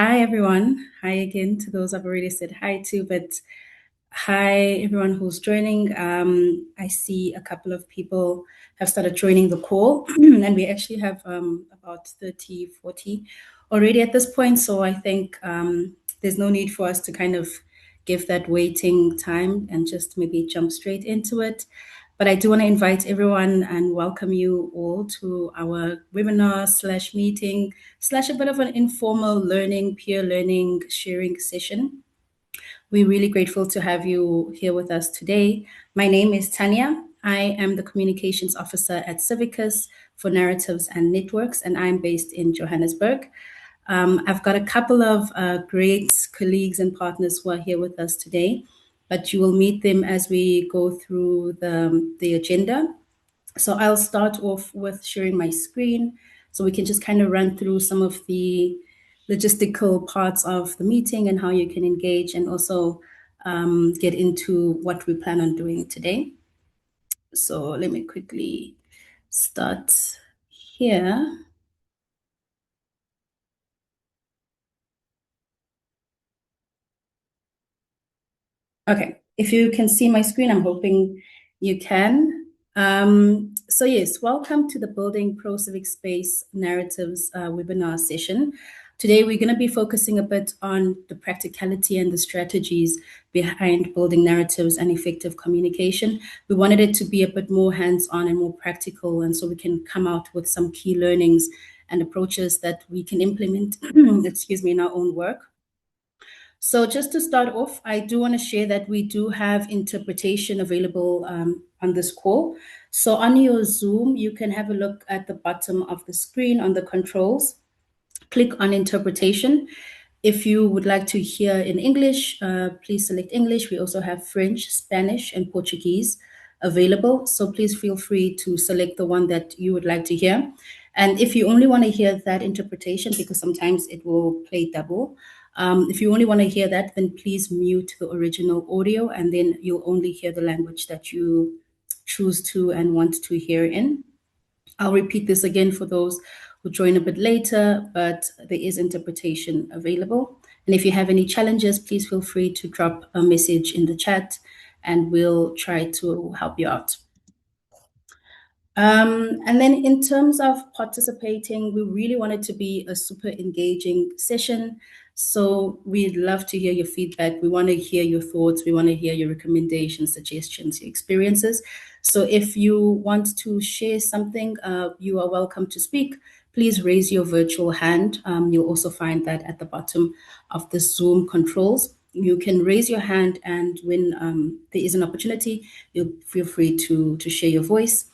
Hi, everyone. Hi again to those I've already said hi to, but hi, everyone who's joining. I see a couple of people have started joining the call, and we actually have about 30, 40 already at this point. So I think there's no need for us to kind of give that waiting time and just maybe jump straight into it. But I do want to invite everyone and welcome you all to our webinar slash meeting slash a bit of an informal learning, peer learning, sharing session. We're really grateful to have you here with us today. My name is Tanya. I am the Communications Officer at Civicus for Narratives and Networks, and I'm based in Johannesburg. I've got a couple of great colleagues and partners who are here with us today, but you will meet them as we go through the agenda. So I'll start off with sharing my screen so we can just kind of run through some of the logistical parts of the meeting and how you can engage and also get into what we plan on doing today. So let me quickly start here. Okay, if you can see my screen, I'm hoping you can. So yes, welcome to the Building Pro-Civic Space Narratives webinar session. Today, we're going to be focusing a bit on the practicality and the strategies behind building narratives and effective communication. We wanted it to be a bit more hands-on and more practical, and so we can come out with some key learnings and approaches that we can implement, excuse me, in our own work. So just to start off, I do want to share that we do have interpretation available on this call. So on your Zoom, you can have a look at the bottom of the screen on the controls. Click on interpretation. If you would like to hear in English, please select English. We also have French, Spanish, and Portuguese available. So please feel free to select the one that you would like to hear. And if you only want to hear that interpretation, because sometimes it will play double, if you only want to hear that, then please mute the original audio and then you'll only hear the language that you choose to and want to hear in. I'll repeat this again for those who join a bit later, but there is interpretation available. And if you have any challenges, please feel free to drop a message in the chat and we'll try to help you out. And then in terms of participating, we really want it to be a super engaging session. So we'd love to hear your feedback. We want to hear your thoughts. We want to hear your recommendations, suggestions, your experiences. So if you want to share something, you are welcome to speak. Please raise your virtual hand. You'll also find that at the bottom of the Zoom controls. You can raise your hand, and when there is an opportunity, you'll feel free to share your voice.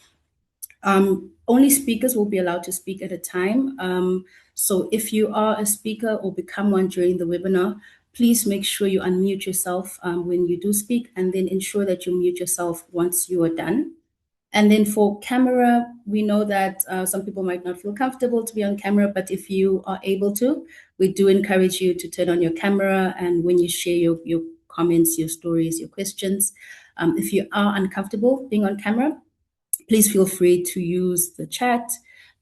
Only speakers will be allowed to speak at a time. So if you are a speaker or become one during the webinar, please make sure you unmute yourself when you do speak, and then ensure that you mute yourself once you are done. And then for camera, we know that some people might not feel comfortable to be on camera, but if you are able to, we do encourage you to turn on your camera and when you share your comments, your stories, your questions. If you are uncomfortable being on camera, please feel free to use the chat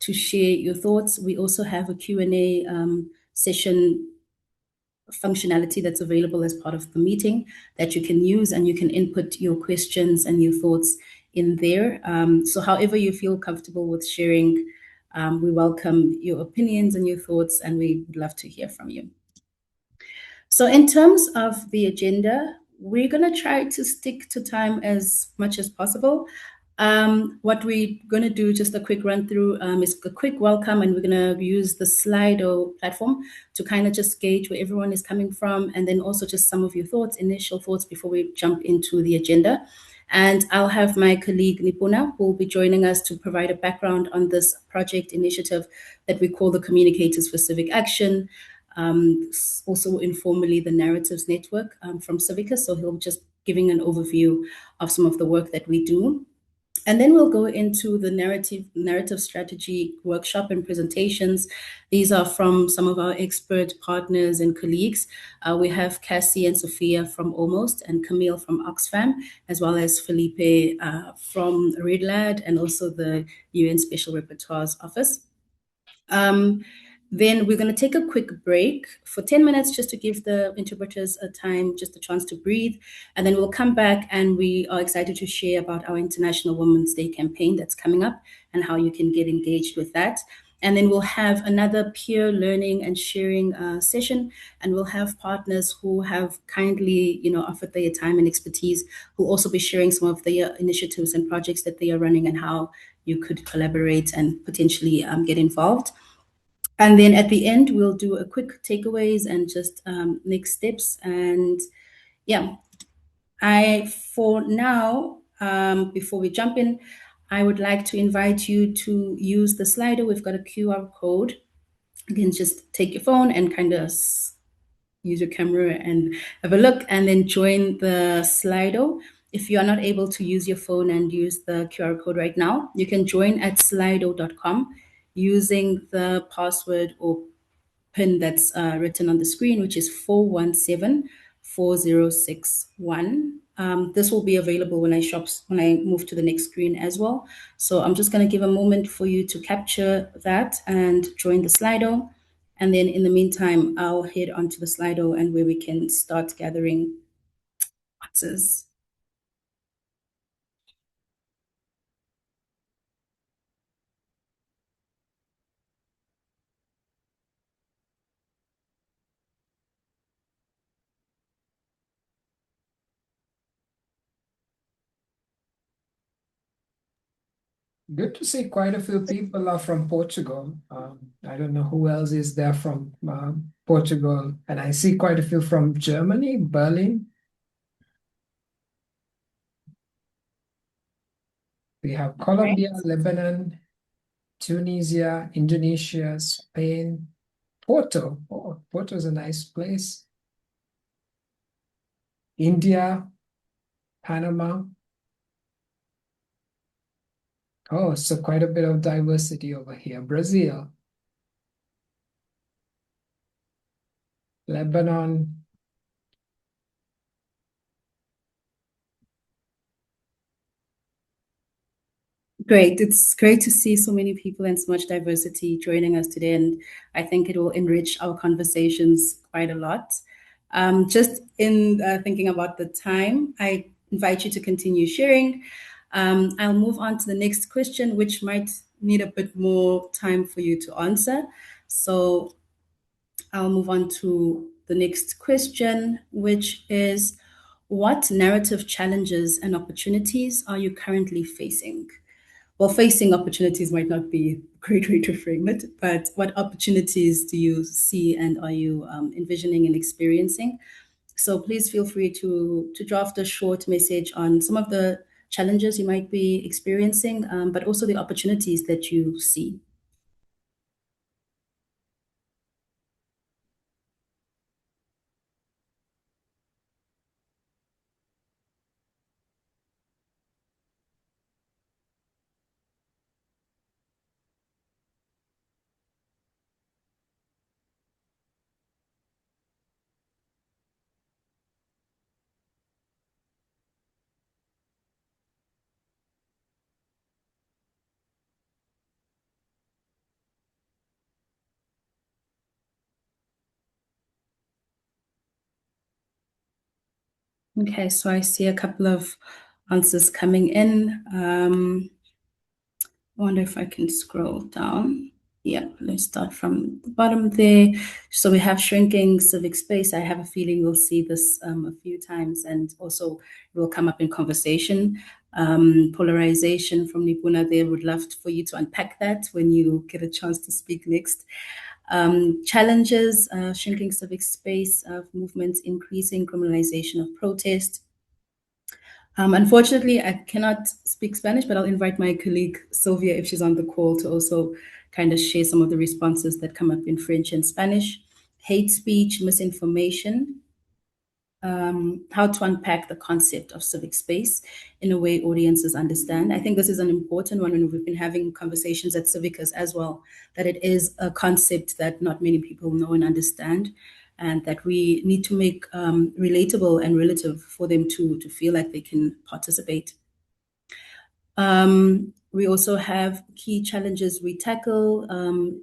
to share your thoughts. We also have a Q&A session functionality that's available as part of the meeting that you can use, and you can input your questions and your thoughts in there. So however you feel comfortable with sharing, we welcome your opinions and your thoughts, and we would love to hear from you. So in terms of the agenda, we're going to try to stick to time as much as possible. What we're going to do, just a quick run through, is a quick welcome, and we're going to use the Slido platform to kind of just gauge where everyone is coming from, and then also just some of your thoughts, initial thoughts before we jump into the agenda. And I'll have my colleague Nipuna, who will be joining us to provide a background on this project initiative that we call the Communicators for Civic Action. Also informally the Narratives Network from Civicus. So he'll just giving an overview of some of the work that we do. And then we'll go into the narrative strategy workshop and presentations. These are from some of our expert partners and colleagues. We have Cassie and Sophia from Almost and Camille from Oxfam, as well as Felipe from Red Lad and also the UN Special Rapporteur's Office. Then we're going to take a quick break for 10 minutes just to give the interpreters a time, just a chance to breathe. And then we'll come back and we are excited to share about our International Women's Day campaign that's coming up and how you can get engaged with that. And then we'll have another peer learning and sharing session, and we'll have partners who have kindly, offered their time and expertise, who will also be sharing some of their initiatives and projects that they are running and how you could collaborate and potentially get involved. And then at the end, we'll do a quick takeaways and just next steps. And yeah, for now, before we jump in, I would like to invite you to use the slider. We've got a QR code. You can just take your phone and kind of use your camera and have a look and then join the Slido. If you are not able to use your phone and use the QR code right now, you can join at slido.com using the password or PIN that's written on the screen, which is 4174061. This will be available when I move to the next screen as well. So I'm just going to give a moment for you to capture that and join the Slido. And then in the meantime, I'll head onto the Slido and where we can start gathering answers. Good to see quite a few people are from Portugal. I don't know who else is there from Portugal, and I see quite a few from Germany, Berlin. We have Colombia, Lebanon, Tunisia, Indonesia, Spain, Porto. Oh, Porto is a nice place. India, Panama. Oh, so quite a bit of diversity over here. Brazil, Lebanon. Great. It's great to see so many people and so much diversity joining us today. And I think it will enrich our conversations quite a lot. Just in thinking about the time, I invite you to continue sharing. I'll move on to the next question, which might need a bit more time for you to answer. So I'll move on to the next question, which is, what narrative challenges and opportunities are you currently facing? Well, facing opportunities might not be a great way to frame it, but what opportunities do you see and are you envisioning and experiencing? So please feel free to draft a short message on some of the challenges you might be experiencing, but also the opportunities that you see. Okay, so I see a couple of answers coming in. I wonder if I can scroll down. Yeah, let's start from the bottom there. So we have shrinking civic space. I have a feeling we'll see this a few times and also it will come up in conversation. Polarization from Nipuna there. Would love for you to unpack that when you get a chance to speak next. Challenges, shrinking civic space of movements, increasing criminalization of protest. Unfortunately, I cannot speak Spanish, but I'll invite my colleague Sylvia, if she's on the call, to also kind of share some of the responses that come up in French and Spanish. Hate speech, misinformation, how to unpack the concept of civic space in a way audiences understand. I think this is an important one when we've been having conversations at Civicus as well, that it is a concept that not many people know and understand, and that we need to make relatable and relative for them to feel like they can participate. We also have key challenges we tackle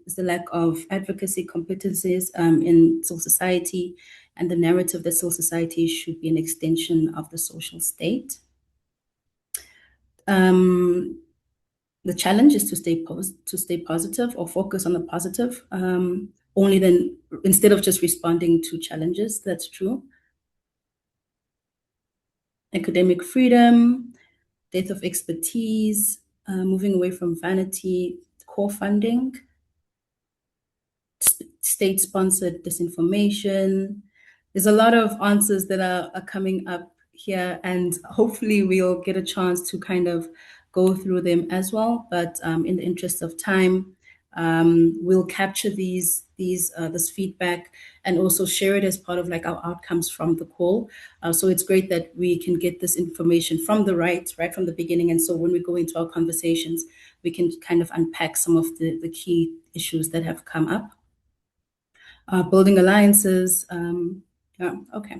is the lack of advocacy competencies in civil society and the narrative that civil society should be an extension of the social state. The challenge is to stay positive or focus on the positive. Only then, instead of just responding to challenges, that's true. Academic freedom, death of expertise, moving away from vanity, core funding, state-sponsored disinformation. There's a lot of answers that are coming up here, and hopefully we'll get a chance to kind of go through them as well. But in the interest of time, we'll capture this feedback and also share it as part of like our outcomes from the call. So it's great that we can get this information from right from the beginning. And so when we go into our conversations, we can kind of unpack some of the key issues that have come up. Building alliances. Yeah, okay.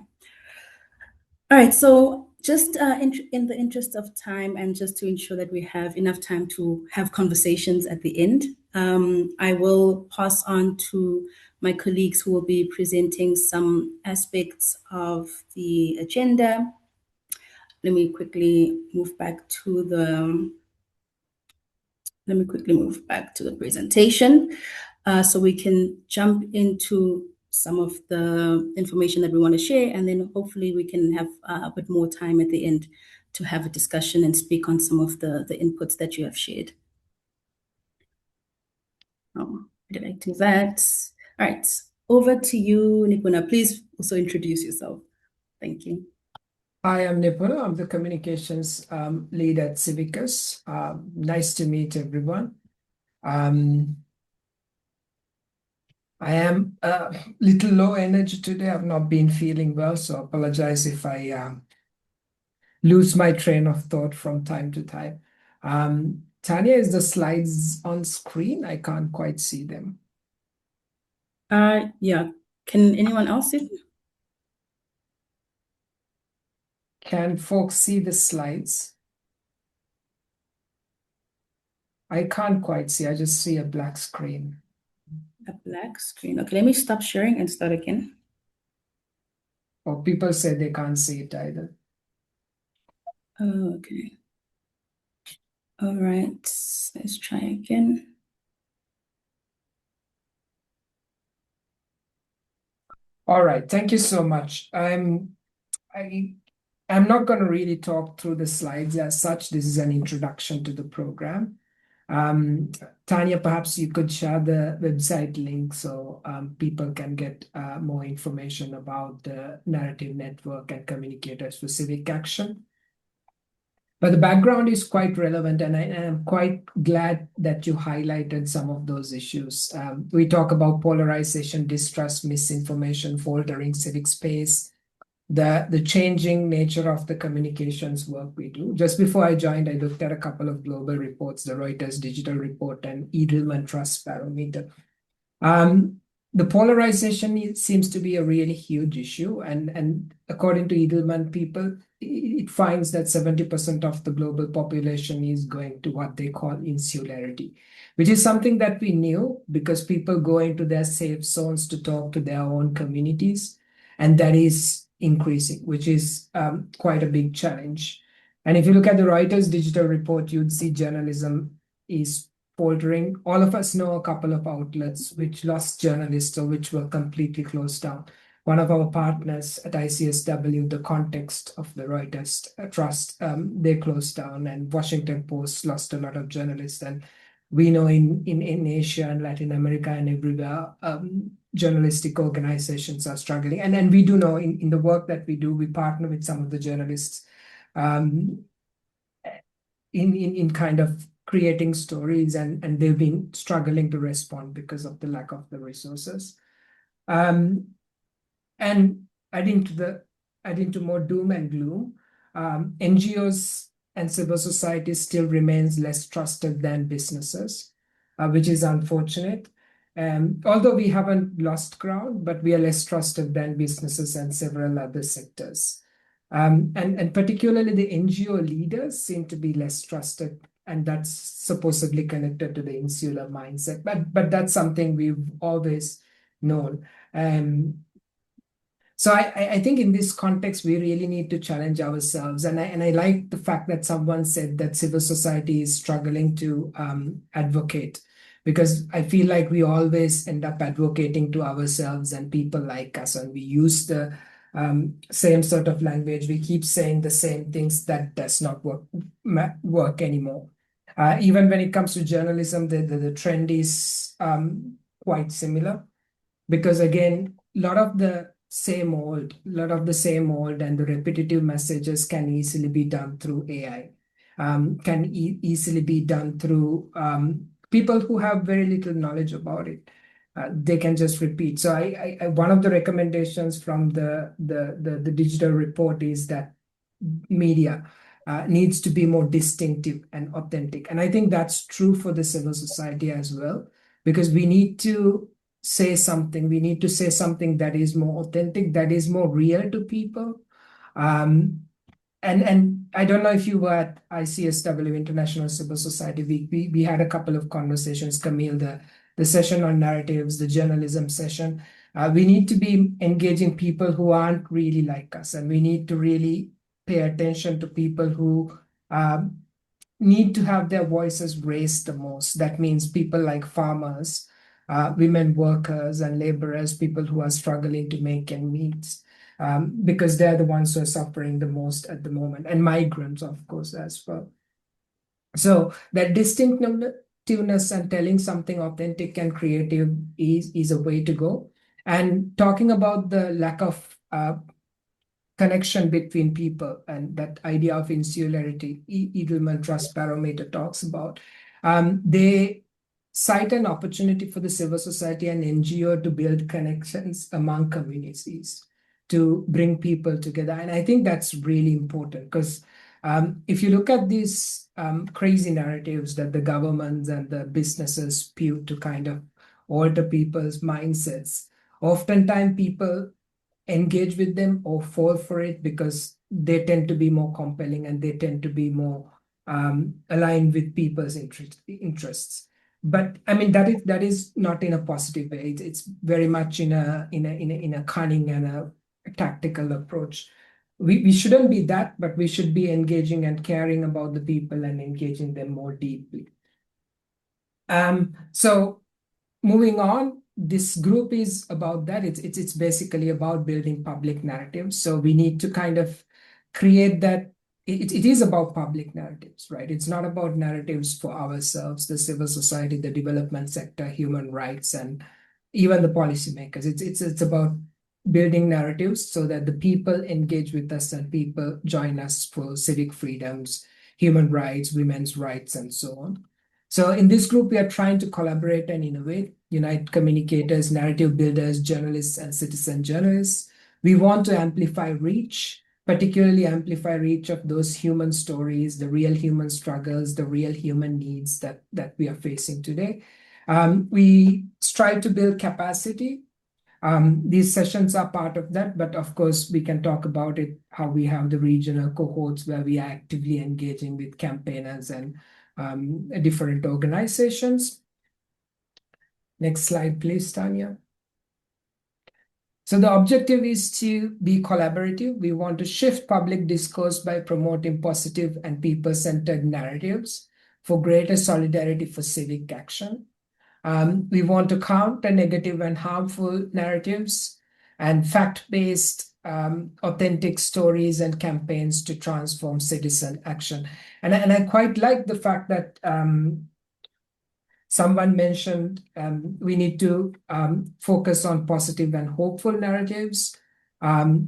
All right, so just in the interest of time and just to ensure that we have enough time to have conversations at the end, I will pass on to my colleagues who will be presenting some aspects of the agenda. Let me quickly move back to the presentation so we can jump into some of the information that we want to share, and then hopefully we can have a bit more time at the end to have a discussion and speak on some of the inputs that you have shared. Oh, did I do that? All right, over to you, Nipuna. Please also introduce yourself. Thank you. Hi, I'm Nipuna. I'm the communications lead at Civicus. Nice to meet everyone. I am a little low energy today. I've not been feeling well, so I apologize if I lose my train of thought from time to time. Tanya, is the slides on screen? I can't quite see them. Yeah. Can anyone else see them? Can folks see the slides? I can't quite see. I just see a black screen. A black screen. Okay, let me stop sharing and start again. Or people say they can't see it either. Oh, okay. All right, let's try again. All right, thank you so much. I'm not going to really talk through the slides as such. This is an introduction to the program. Tanya, perhaps you could share the website link so people can get more information about the narrative network and communicators for civic action. But the background is quite relevant, and I am quite glad that you highlighted some of those issues. We talk about polarization, distrust, misinformation, faltering civic space, the changing nature of the communications work we do. Just before I joined, I looked at a couple of global reports, the Reuters Digital Report and Edelman Trust Barometer. The polarization seems to be a really huge issue. And according to Edelman, it finds that 70% of the global population is going to what they call insularity, which is something that we knew because people go into their safe zones to talk to their own communities. And that is increasing, which is quite a big challenge. And if you look at the Reuters digital report, you'd see journalism is faltering. All of us know a couple of outlets which lost journalists or which were completely closed down. One of our partners at ICSW, the context of the Reuters Trust, they closed down, and Washington Post lost a lot of journalists. And we know in Asia and Latin America and everywhere, journalistic organizations are struggling. And then we do know in the work that we do, we partner with some of the journalists in kind of creating stories, and they've been struggling to respond because of the lack of the resources. And adding to more doom and gloom, NGOs and civil society still remains less trusted than businesses, which is unfortunate. Although we haven't lost ground, but we are less trusted than businesses and several other sectors. And particularly the NGO leaders seem to be less trusted, and that's supposedly connected to the insular mindset. But that's something we've always known. So I think in this context, we really need to challenge ourselves. And I like the fact that someone said that civil society is struggling to advocate, because I feel like we always end up advocating to ourselves and people like us, and we use the same sort of language. We keep saying the same things that does not work anymore. Even when it comes to journalism, the trend is quite similar, because again, a lot of the same old and the repetitive messages can easily be done through AI, can easily be done through people who have very little knowledge about it. They can just repeat. So one of the recommendations from the digital report is that media needs to be more distinctive and authentic. And I think that's true for the civil society as well, because we need to say something. We need to say something that is more authentic, that is more real to people. And I don't know if you were at ICSW, International Civil Society Week. We had a couple of conversations, Camille, the session on narratives, the journalism session. We need to be engaging people who aren't really like us, and we need to really pay attention to people who need to have their voices raised the most. That means people like farmers, women workers and laborers, people who are struggling to make ends meet, because they're the ones who are suffering the most at the moment, and migrants, of course, as well. So that distinctiveness and telling something authentic and creative is a way to go. And talking about the lack of connection between people and that idea of insularity, Edelman Trust Barometer talks about, they cite an opportunity for the civil society and NGO to build connections among communities, to bring people together. And I think that's really important, because if you look at these crazy narratives that the governments and the businesses spew to kind of alter people's mindsets, oftentimes people engage with them or fall for it because they tend to be more compelling and they tend to be more aligned with people's interests. But I mean, that is not in a positive way. It's very much in a cunning and a tactical approach. We shouldn't be that, but we should be engaging and caring about the people and engaging them more deeply. So moving on, this group is about that. It's basically about building public narratives. So we need to kind of create that. It is about public narratives, right? It's not about narratives for ourselves, the civil society, the development sector, human rights, and even the policymakers. It's about building narratives so that the people engage with us and people join us for civic freedoms, human rights, women's rights, and so on. So in this group, we are trying to collaborate and innovate, unite communicators, narrative builders, journalists, and citizen journalists. We want to amplify reach, particularly amplify reach of those human stories, the real human struggles, the real human needs that we are facing today. We strive to build capacity. These sessions are part of that, but of course, we can talk about it, how we have the regional cohorts where we are actively engaging with campaigners and different organizations. Next slide, please, Tanya. So the objective is to be collaborative. We want to shift public discourse by promoting positive and people-centered narratives for greater solidarity for civic action. We want to counter negative and harmful narratives and fact-based authentic stories and campaigns to transform citizen action. And I quite like the fact that someone mentioned we need to focus on positive and hopeful narratives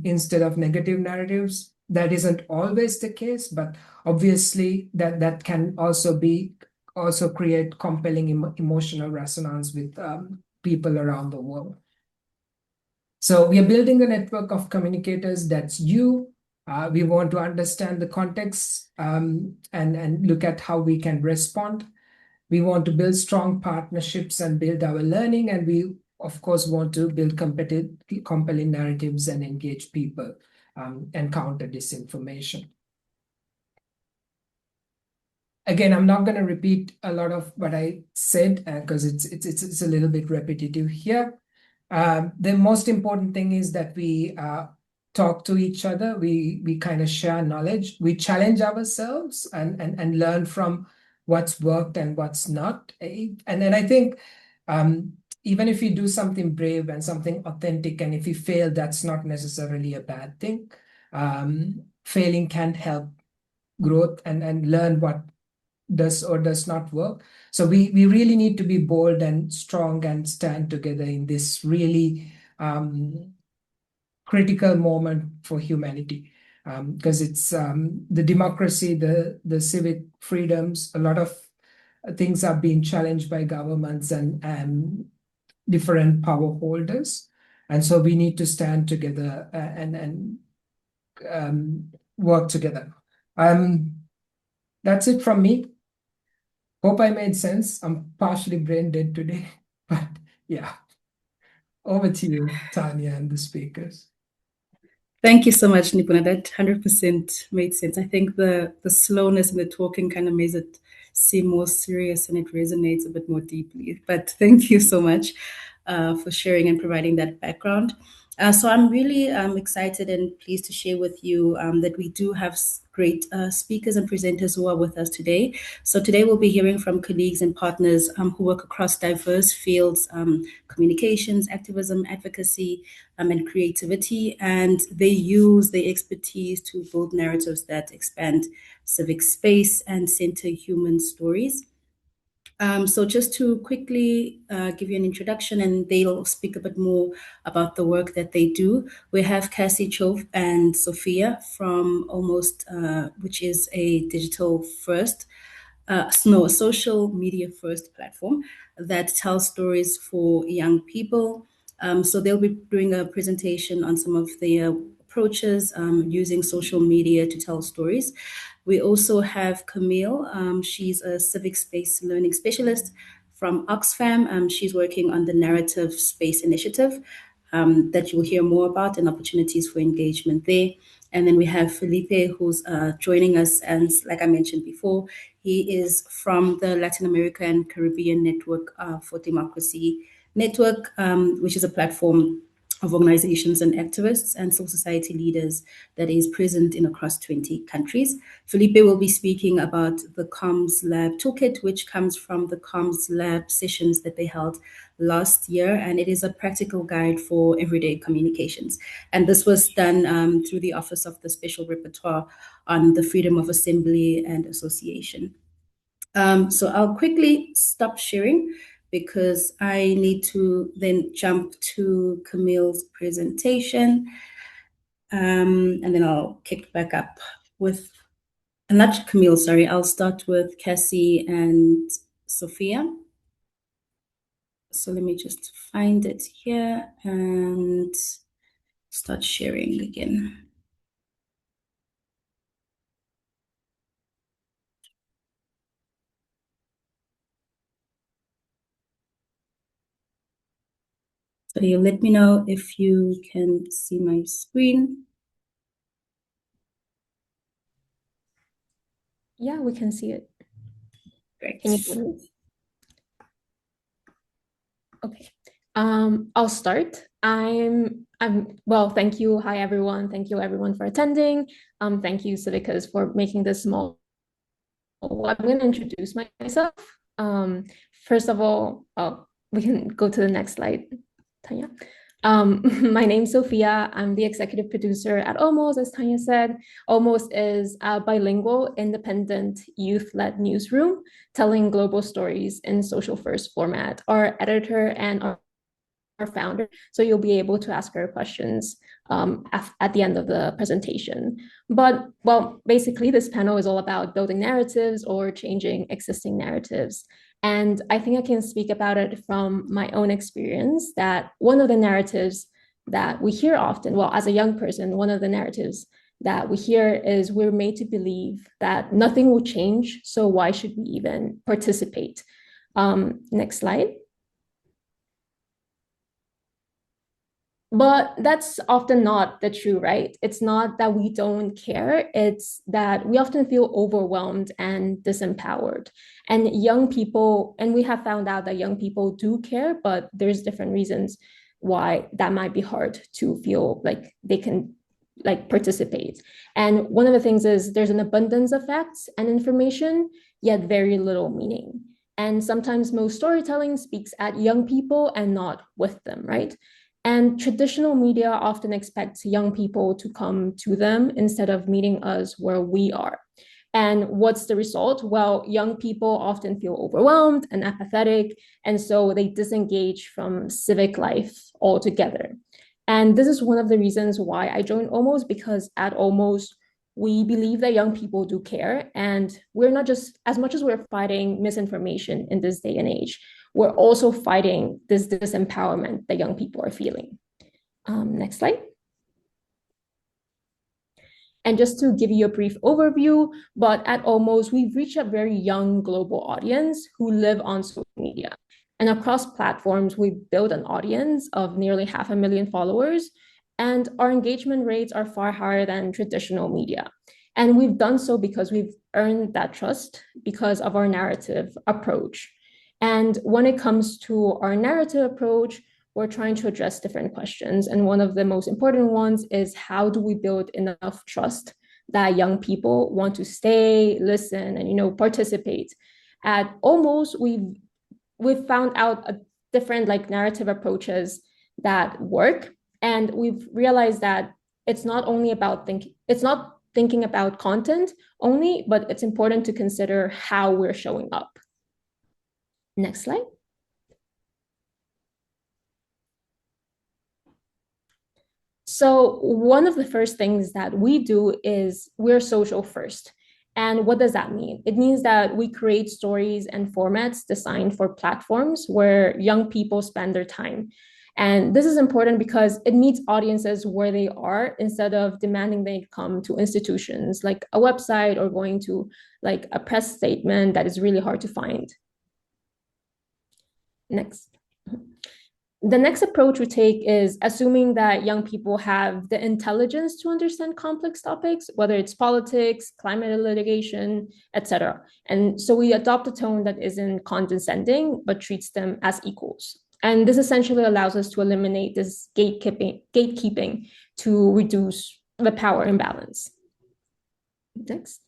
instead of negative narratives. That isn't always the case, but obviously that can also create compelling emotional resonance with people around the world. So we are building a network of communicators. That's you. We want to understand the context and look at how we can respond. We want to build strong partnerships and build our learning. And we, of course, want to build compelling narratives and engage people encounter disinformation. Again, I'm not going to repeat a lot of what I said because it's a little bit repetitive here. The most important thing is that we talk to each other. We kind of share knowledge. We challenge ourselves and learn from what's worked and what's not. And then I think even if you do something brave and something authentic, and if you fail, that's not necessarily a bad thing. Failing can help growth and learn what does or does not work. So we really need to be bold and strong and stand together in this really critical moment for humanity, because it's the democracy, the civic freedoms, a lot of things are being challenged by governments and different power holders. And so we need to stand together and work together. That's it from me. Hope I made sense. I'm partially brain dead today, but yeah. Over to you, Tanya, and the speakers. Thank you so much, Nipuna. That 100% made sense. I think the slowness in the talking kind of makes it seem more serious and it resonates a bit more deeply. But thank you so much for sharing and providing that background. So I'm really excited and pleased to share with you that we do have great speakers and presenters who are with us today. So today we'll be hearing from colleagues and partners who work across diverse fields, communications, activism, advocacy, and creativity, and they use their expertise to build narratives that expand civic space and center human stories. So just to quickly give you an introduction, and they'll speak a bit more about the work that they do. We have Cassie Chove and Sophia from Almost, which is a digital first, a social media first platform that tells stories for young people. So they'll be doing a presentation on some of their approaches using social media to tell stories. We also have Camille. She's a civic space learning specialist from Oxfam. She's working on the Narrative Space Initiative that you'll hear more about and opportunities for engagement there. And then we have Felipe, who's joining us. And like I mentioned before, he is from the Latin America and Caribbean Network for Democracy Network, which is a platform of organizations and activists and civil society leaders that is present in across 20 countries. Felipe will be speaking about the Comms Lab Toolkit, which comes from the Comms Lab sessions that they held last year, and it is a practical guide for everyday communications. And this was done through the Office of the Special Rapporteur on the Freedom of Assembly and Association. So I'll quickly stop sharing because I need to then jump to Camille's presentation. And then I'll kick back up with, not Camille, sorry, I'll start with Cassie and Sophia. So let me just find it here and start sharing again. So you let me know if you can see my screen. Yeah, we can see it. Great. Can you hear me? Okay. I'll start. Well, thank you. Hi, everyone. Thank you, everyone, for attending. Thank you, Civicas, for making this small. I'm going to introduce myself. First of all, we can go to the next slide, Tanya. My name's Sophia. I'm the executive producer at Almost, as Tanya said. Almost is a bilingual, independent, youth-led newsroom telling global stories in social first format. Our editor and our founder, so you'll be able to ask her questions at the end of the presentation. But, well, basically this panel is all about building narratives or changing existing narratives. And I think I can speak about it from my own experience, that one of the narratives that we hear often, well, as a young person, one of the narratives that we hear is we're made to believe that nothing will change, so why should we even participate? Next slide. But that's often not the true, right? It's not that we don't care, it's that we often feel overwhelmed and disempowered. And young people, and we have found out that young people do care, but there's different reasons why that might be hard to feel like they can like participate. And one of the things is there's an abundance of facts and information, yet very little meaning. And sometimes most storytelling speaks at young people and not with them, right? And traditional media often expects young people to come to them instead of meeting us where we are. And what's the result? Well, young people often feel overwhelmed and apathetic, and so they disengage from civic life altogether. And this is one of the reasons why I joined Almost, because at Almost, we believe that young people do care. And we're not just, as much as we're fighting misinformation in this day and age, we're also fighting this disempowerment that young people are feeling. Next slide. And just to give you a brief overview, but at Almost, we've reached a very young global audience who live on social media. And across platforms, we've built an audience of nearly 500,000 followers, and our engagement rates are far higher than traditional media. And we've done so because we've earned that trust because of our narrative approach. And when it comes to our narrative approach, we're trying to address different questions. And one of the most important ones is, how do we build enough trust that young people want to stay, listen, and participate? At Almost, we've found out a different like narrative approaches that work. And we've realized that it's not thinking about content only, but it's important to consider how we're showing up. Next slide. So one of the first things that we do is we're social first. And what does that mean? It means that we create stories and formats designed for platforms where young people spend their time. And this is important because it meets audiences where they are instead of demanding they come to institutions like a website or going to like a press statement that is really hard to find. Next. The next approach we take is assuming that young people have the intelligence to understand complex topics, whether it's politics, climate litigation, etc. And so we adopt a tone that isn't condescending, but treats them as equals. And this essentially allows us to eliminate this gatekeeping to reduce the power imbalance. Next.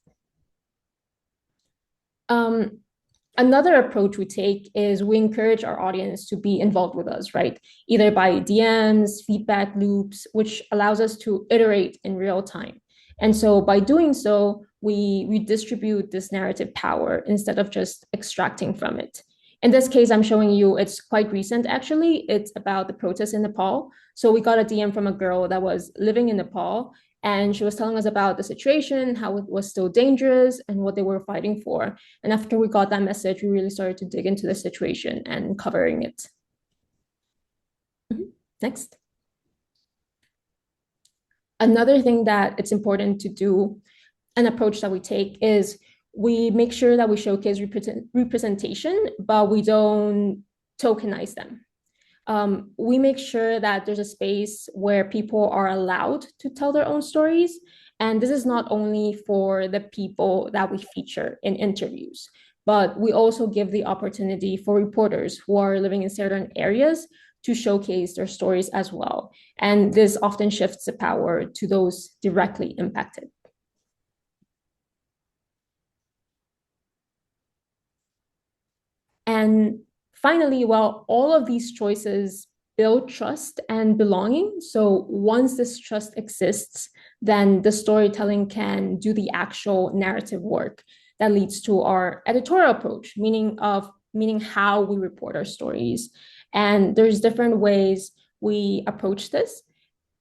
Another approach we take is we encourage our audience to be involved with us, right? Either by DMs, feedback loops, which allows us to iterate in real time. And so by doing so, we redistribute this narrative power instead of just extracting from it. In this case, I'm showing you, it's quite recent, actually. It's about the protests in Nepal. So we got a DM from a girl that was living in Nepal, and she was telling us about the situation, how it was still dangerous, and what they were fighting for. And after we got that message, we really started to dig into the situation and covering it. Next. Another thing that it's important to do, an approach that we take, is we make sure that we showcase representation, but we don't tokenize them. We make sure that there's a space where people are allowed to tell their own stories. And this is not only for the people that we feature in interviews, but we also give the opportunity for reporters who are living in certain areas to showcase their stories as well. And this often shifts the power to those directly impacted. And finally, while all of these choices build trust and belonging, so once this trust exists, then the storytelling can do the actual narrative work that leads to our editorial approach, meaning how we report our stories. And there's different ways we approach this.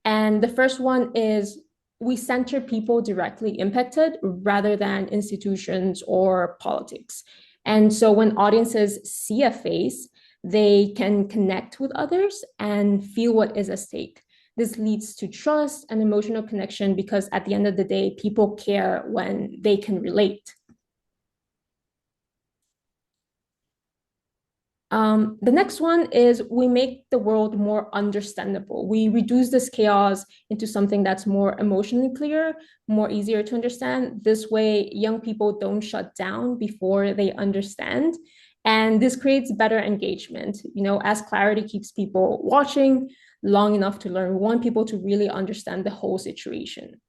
And the first one is we center people directly impacted rather than institutions or politics. And so when audiences see a face, they can connect with others and feel what is at stake. This leads to trust and emotional connection because at the end of the day, people care when they can relate. The next one is we make the world more understandable. We reduce this chaos into something that's more emotionally clear, more easier to understand. This way, young people don't shut down before they understand. And this creates better engagement. As clarity keeps people watching long enough to learn, we want people to really understand the whole situation.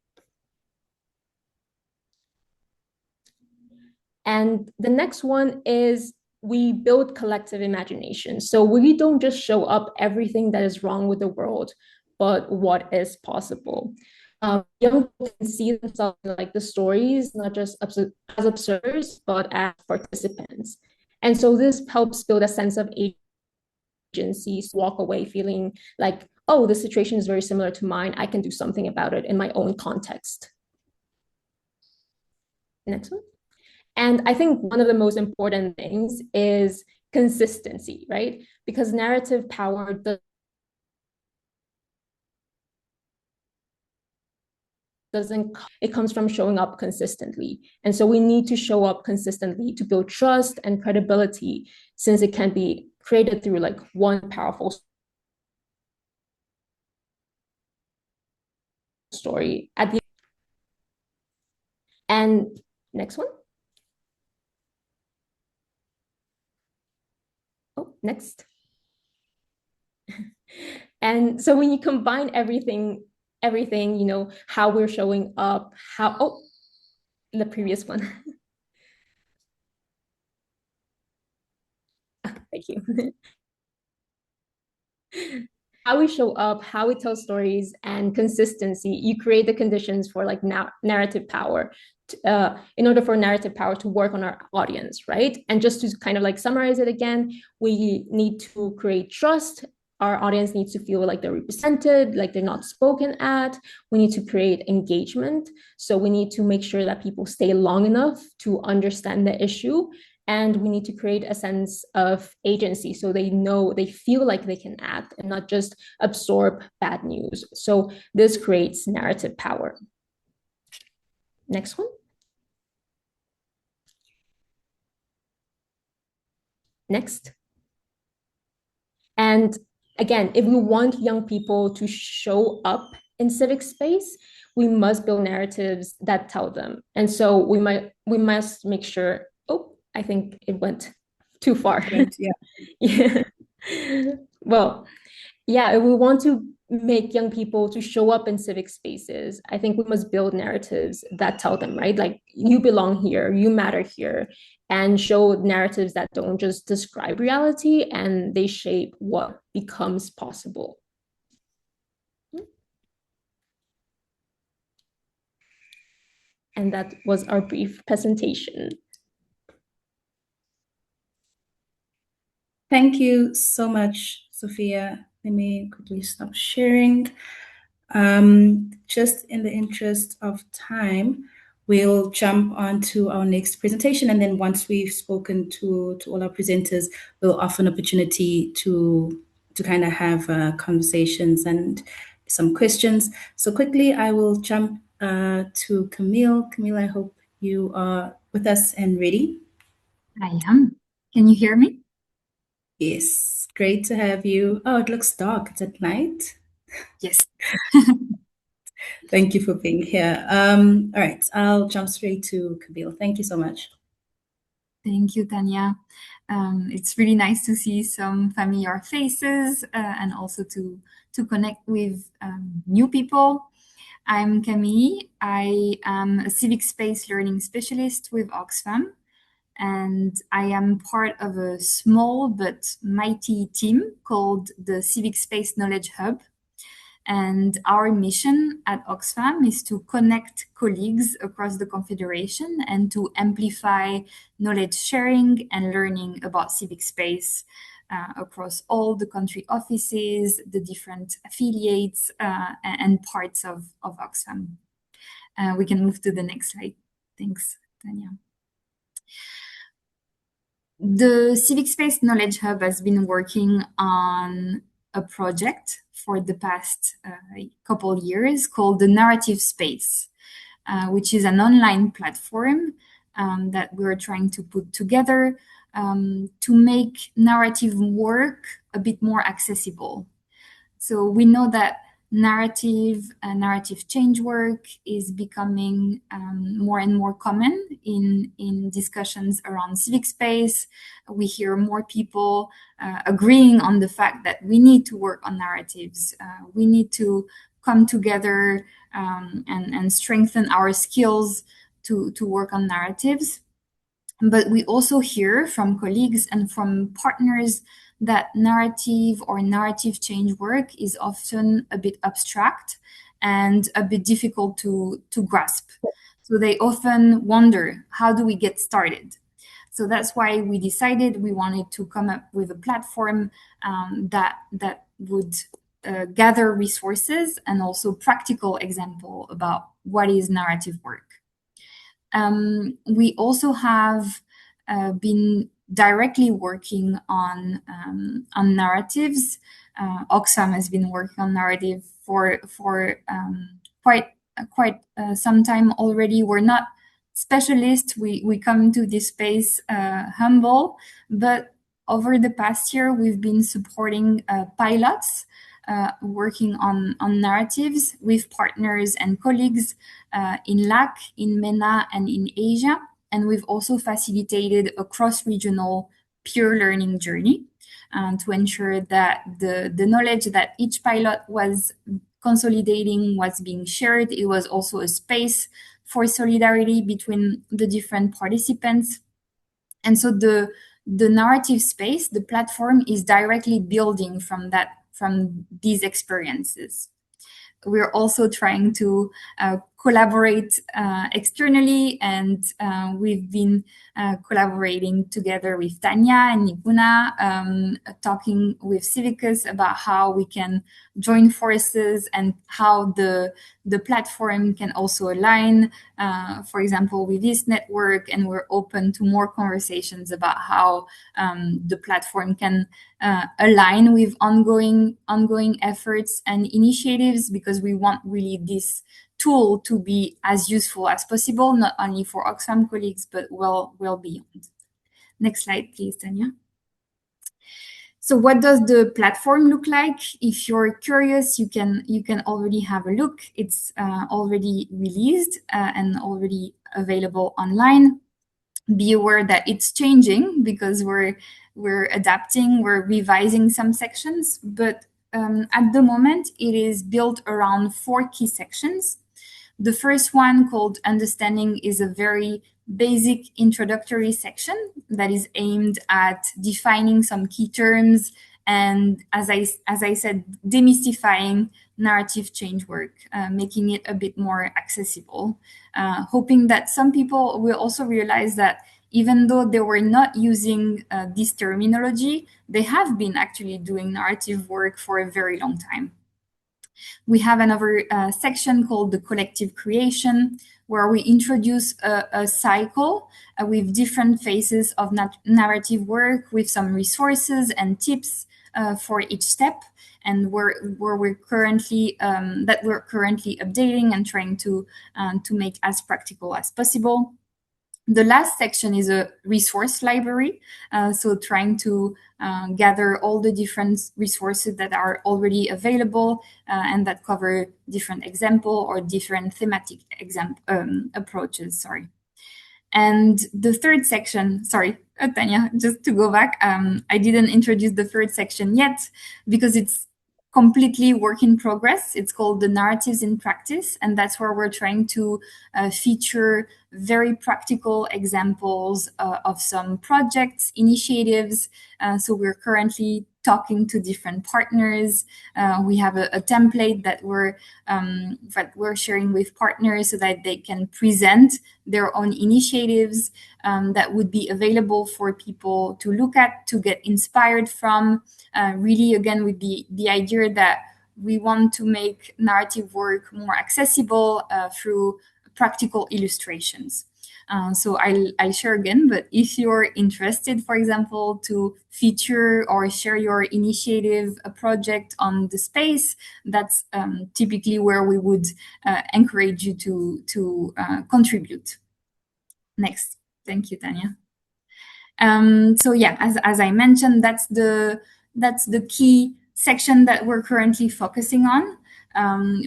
And the next one is we build collective imagination. So we don't just show up everything that is wrong with the world, but what is possible. Young people can see themselves in like the stories, not just as observers, but as participants. And so this helps build a sense of agency, walk away feeling like, oh, the situation is very similar to mine. I can do something about it in my own context. Next one. And I think one of the most important things is consistency, right? Because narrative power it comes from showing up consistently. And so we need to show up consistently to build trust and credibility, since it can be created through like one powerful story at the and next one. Oh, next. And so when you combine everything, how we're showing up, the previous one. Thank you. How we show up, how we tell stories, and consistency, you create the conditions for like narrative power in order for narrative power to work on our audience, right? And just to kind of like summarize it again, we need to create trust. Our audience needs to feel like they're represented, like they're not spoken at. We need to create engagement. So we need to make sure that people stay long enough to understand the issue. And we need to create a sense of agency so they feel like they can act and not just absorb bad news. So this creates narrative power. Next one. Next. And again, if we want young people to show up in civic space, we must build narratives that tell them. And so we must make sure, I think it went too far. Yeah. Well, yeah, if we want to make young people to show up in civic spaces, I think we must build narratives that tell them, right? Like, you belong here, you matter here, and show narratives that don't just describe reality and they shape what becomes possible. And that was our brief presentation. Thank you so much, Sophia. Let me quickly stop sharing. Just in the interest of time, we'll jump on to our next presentation. And then once we've spoken to all our presenters, we'll offer an opportunity to kind of have conversations and some questions. So quickly, I will jump to Camille. Camille, I hope you are with us and ready. I am. Can you hear me? Yes, great to have you. Oh, it looks dark. It's at night. Yes. Thank you for being here. All right, I'll jump straight to Camille. Thank you so much. Thank you, Tanya. It's really nice to see some familiar faces and also to connect with new people. I'm Camille. I am a civic space learning specialist with Oxfam, and I am part of a small but mighty team called the Civic Space Knowledge Hub. And our mission at Oxfam is to connect colleagues across the Confederation and to amplify knowledge sharing and learning about civic space across all the country offices, the different affiliates, and parts of Oxfam. We can move to the next slide. Thanks, Tanya. The Civic Space Knowledge Hub has been working on a project for the past couple years called the Narrative Space, which is an online platform that we're trying to put together to make narrative work a bit more accessible. So we know that narrative change work is becoming more and more common in discussions around civic space. We hear more people agreeing on the fact that we need to work on narratives. We need to come together and strengthen our skills to work on narratives. But we also hear from colleagues and from partners that narrative or narrative change work is often a bit abstract and a bit difficult to grasp. So they often wonder, how do we get started? So that's why we decided we wanted to come up with a platform that would gather resources and also practical example about what is narrative work. We also have been directly working on narratives. Oxfam has been working on narrative for quite some time already. We're not specialists. We come to this space humble, but over the past year, we've been supporting pilots working on narratives with partners and colleagues in LAC, in MENA, and in Asia. And we've also facilitated a cross-regional peer learning journey to ensure that the knowledge that each pilot was consolidating was being shared. It was also a space for solidarity between the different participants. And so the narrative space, the platform, is directly building from these experiences. We're also trying to collaborate externally, and we've been collaborating together with Tanya and Nipuna, talking with Civicus about how we can join forces and how the platform can also align, for example, with this network. And we're open to more conversations about how the platform can align with ongoing efforts and initiatives, because we want really this tool to be as useful as possible, not only for Oxfam colleagues, but well beyond. Next slide, please, Tanya. So what does the platform look like? If you're curious, you can already have a look. It's already released and already available online. Be aware that it's changing because we're adapting, we're revising some sections, but at the moment it is built around 4 key sections. The first one, called Understanding, is a very basic introductory section that is aimed at defining some key terms and, as I said, demystifying narrative change work, making it a bit more accessible, hoping that some people will also realize that even though they were not using this terminology, they have been actually doing narrative work for a very long time. We have another section called the Collective Creation, where we introduce a cycle with different phases of narrative work, with some resources and tips for each step, and where we're currently updating and trying to make as practical as possible. The last section is a resource library, so trying to gather all the different resources that are already available and that cover different example or different thematic approaches. Sorry. And the third section, sorry, Tanya, just to go back, I didn't introduce the third section yet because it's completely work in progress. It's called the Narratives in Practice, and that's where we're trying to feature very practical examples of some projects, initiatives. So we're currently talking to different partners. We have a template that we're sharing with partners so that they can present their own initiatives that would be available for people to look at, to get inspired from. Really, again, with the idea that we want to make narrative work more accessible through practical illustrations. So I'll share again, but if you're interested, for example, to feature or share your initiative, a project on the space, that's typically where we would encourage you to contribute. Next. Thank you, Tanya. So yeah, as I mentioned, that's the key section that we're currently focusing on.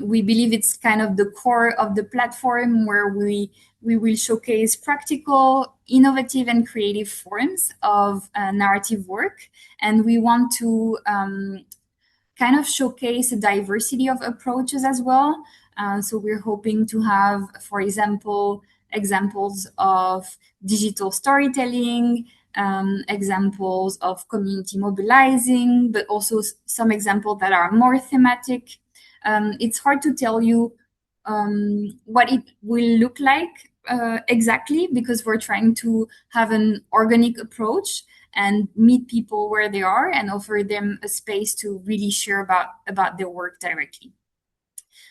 We believe it's kind of the core of the platform, where we will showcase practical, innovative, and creative forms of narrative work, and we want to kind of showcase a diversity of approaches as well. So we're hoping to have, for example, examples of digital storytelling, examples of community mobilizing, but also some examples that are more thematic. It's hard to tell you what it will look like exactly, because we're trying to have an organic approach and meet people where they are and offer them a space to really share about their work directly.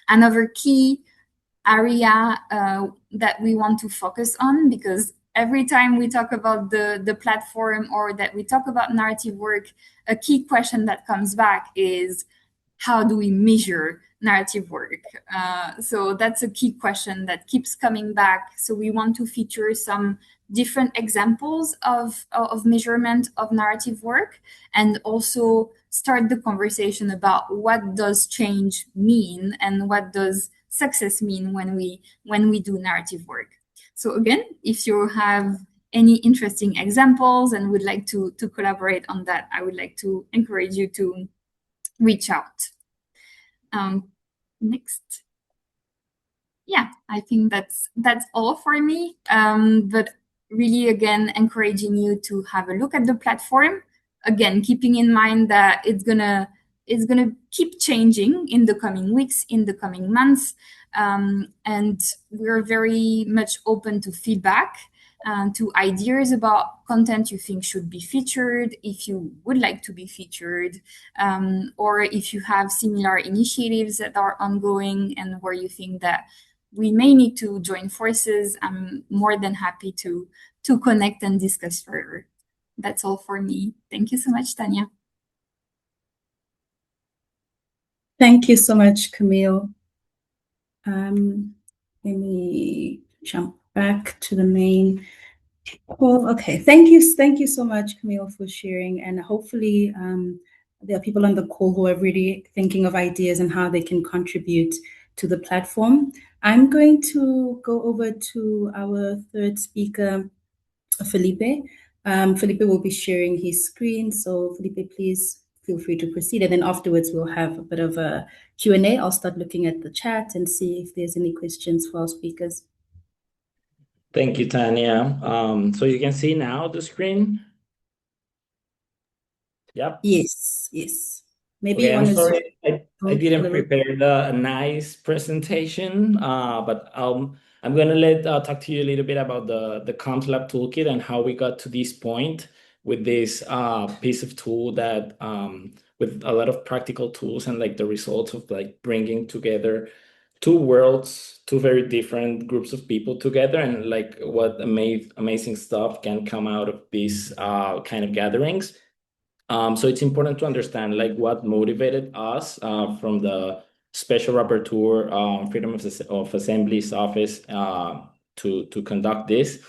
Another key area that we want to focus on, because every time we talk about the platform or that we talk about narrative work, a key question that comes back is, how do we measure narrative work? So that's a key question that keeps coming back. So we want to feature some different examples of measurement of narrative work, and also start the conversation about what does change mean and what does success mean when we do narrative work. So again, if you have any interesting examples and would like to collaborate on that, I would like to encourage you to reach out. Next. Yeah, I think that's all for me. But really, again, encouraging you to have a look at the platform. Again, keeping in mind that it's gonna keep changing in the coming weeks, in the coming months, and we're very much open to feedback, to ideas about content you think should be featured, if you would like to be featured, or if you have similar initiatives that are ongoing and where you think that we may need to join forces. I'm more than happy to connect and discuss further. That's all for me. Thank you so much, Tanya. Thank you so much, Camille. Let me jump back to the main call. Okay, thank you so much, Camille, for sharing. And hopefully there are people on the call who are really thinking of ideas and how they can contribute to the platform. I'm going to go over to our third speaker, Felipe. Felipe will be sharing his screen. So Felipe, please feel free to proceed. And then afterwards, we'll have a bit of a Q&A. I'll start looking at the chat and see if there's any questions for our speakers. Thank you, Tanya. So you can see now the screen? Yep. Yes, yes. Maybe Okay, you I'm want sorry, to I didn't prepare a nice presentation, but I'm going to talk to you a little bit about the Comms Lab Toolkit and how we got to this point with this piece of tool that with a lot of practical tools and like the results of like bringing together two worlds, two very different groups of people together, and like what amazing stuff can come out of these kind of gatherings. So it's important to understand like what motivated us from the Special Rapporteur Freedom of Assembly's office to conduct this.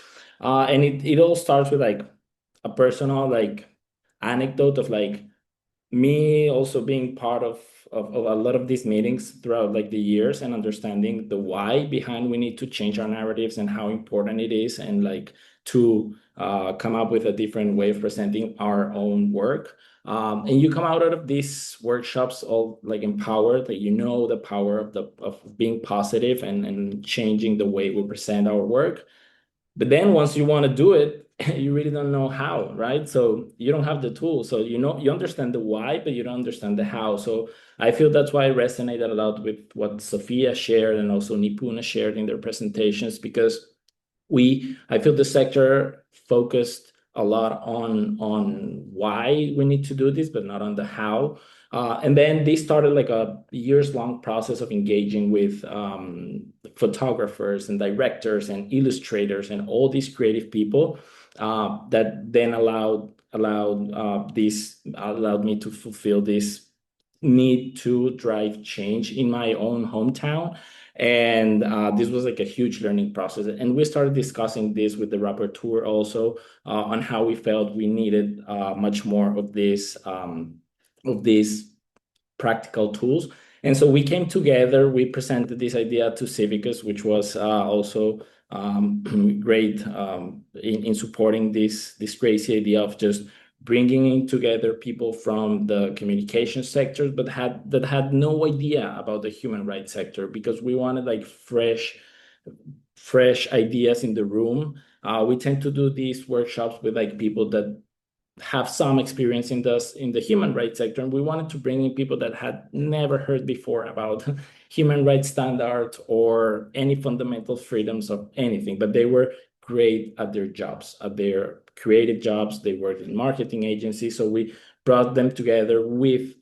And it all starts with like a personal like anecdote of like me also being part of a lot of these meetings throughout like the years, and understanding the why behind we need to change our narratives and how important it is, and like to come up with a different way of presenting our own work. And you come out of these workshops all like empowered, that you know the power of being positive and changing the way we present our work. But then once you want to do it, you really don't know how, right? So you don't have the tools. So you understand the why, but you don't understand the how. So I feel that's why I resonated a lot with what Sophia shared and also Nipuna shared in their presentations, because I feel the sector focused a lot on why we need to do this, but not on the how. And then they started like a years-long process of engaging with photographers and directors and illustrators and all these creative people that then allowed me to fulfill this need to drive change in my own hometown. And this was like a huge learning process. And we started discussing this with the rapporteur also on how we felt we needed much more of these practical tools. And so we came together, we presented this idea to Civicus, which was also great in supporting this crazy idea of just bringing together people from the communication sector, but that had no idea about the human rights sector, because we wanted like fresh ideas in the room. We tend to do these workshops with like people that have some experience in the human rights sector, and we wanted to bring in people that had never heard before about human rights standards or any fundamental freedoms of anything, but they were great at their jobs, at their creative jobs. They worked in marketing agencies, so we brought them together with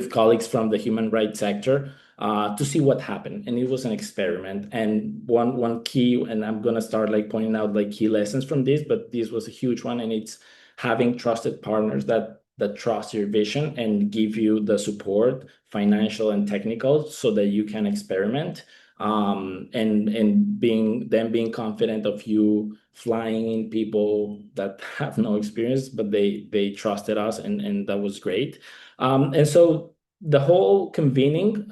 colleagues from the human rights sector to see what happened. And it was an experiment. And one key, and I'm gonna start like pointing out like key lessons from this, but this was a huge one, and it's having trusted partners that trust your vision and give you the support, financial and technical, so that you can experiment. And being confident of you flying in people that have no experience, but they trusted us, and that was great. And so the whole convening,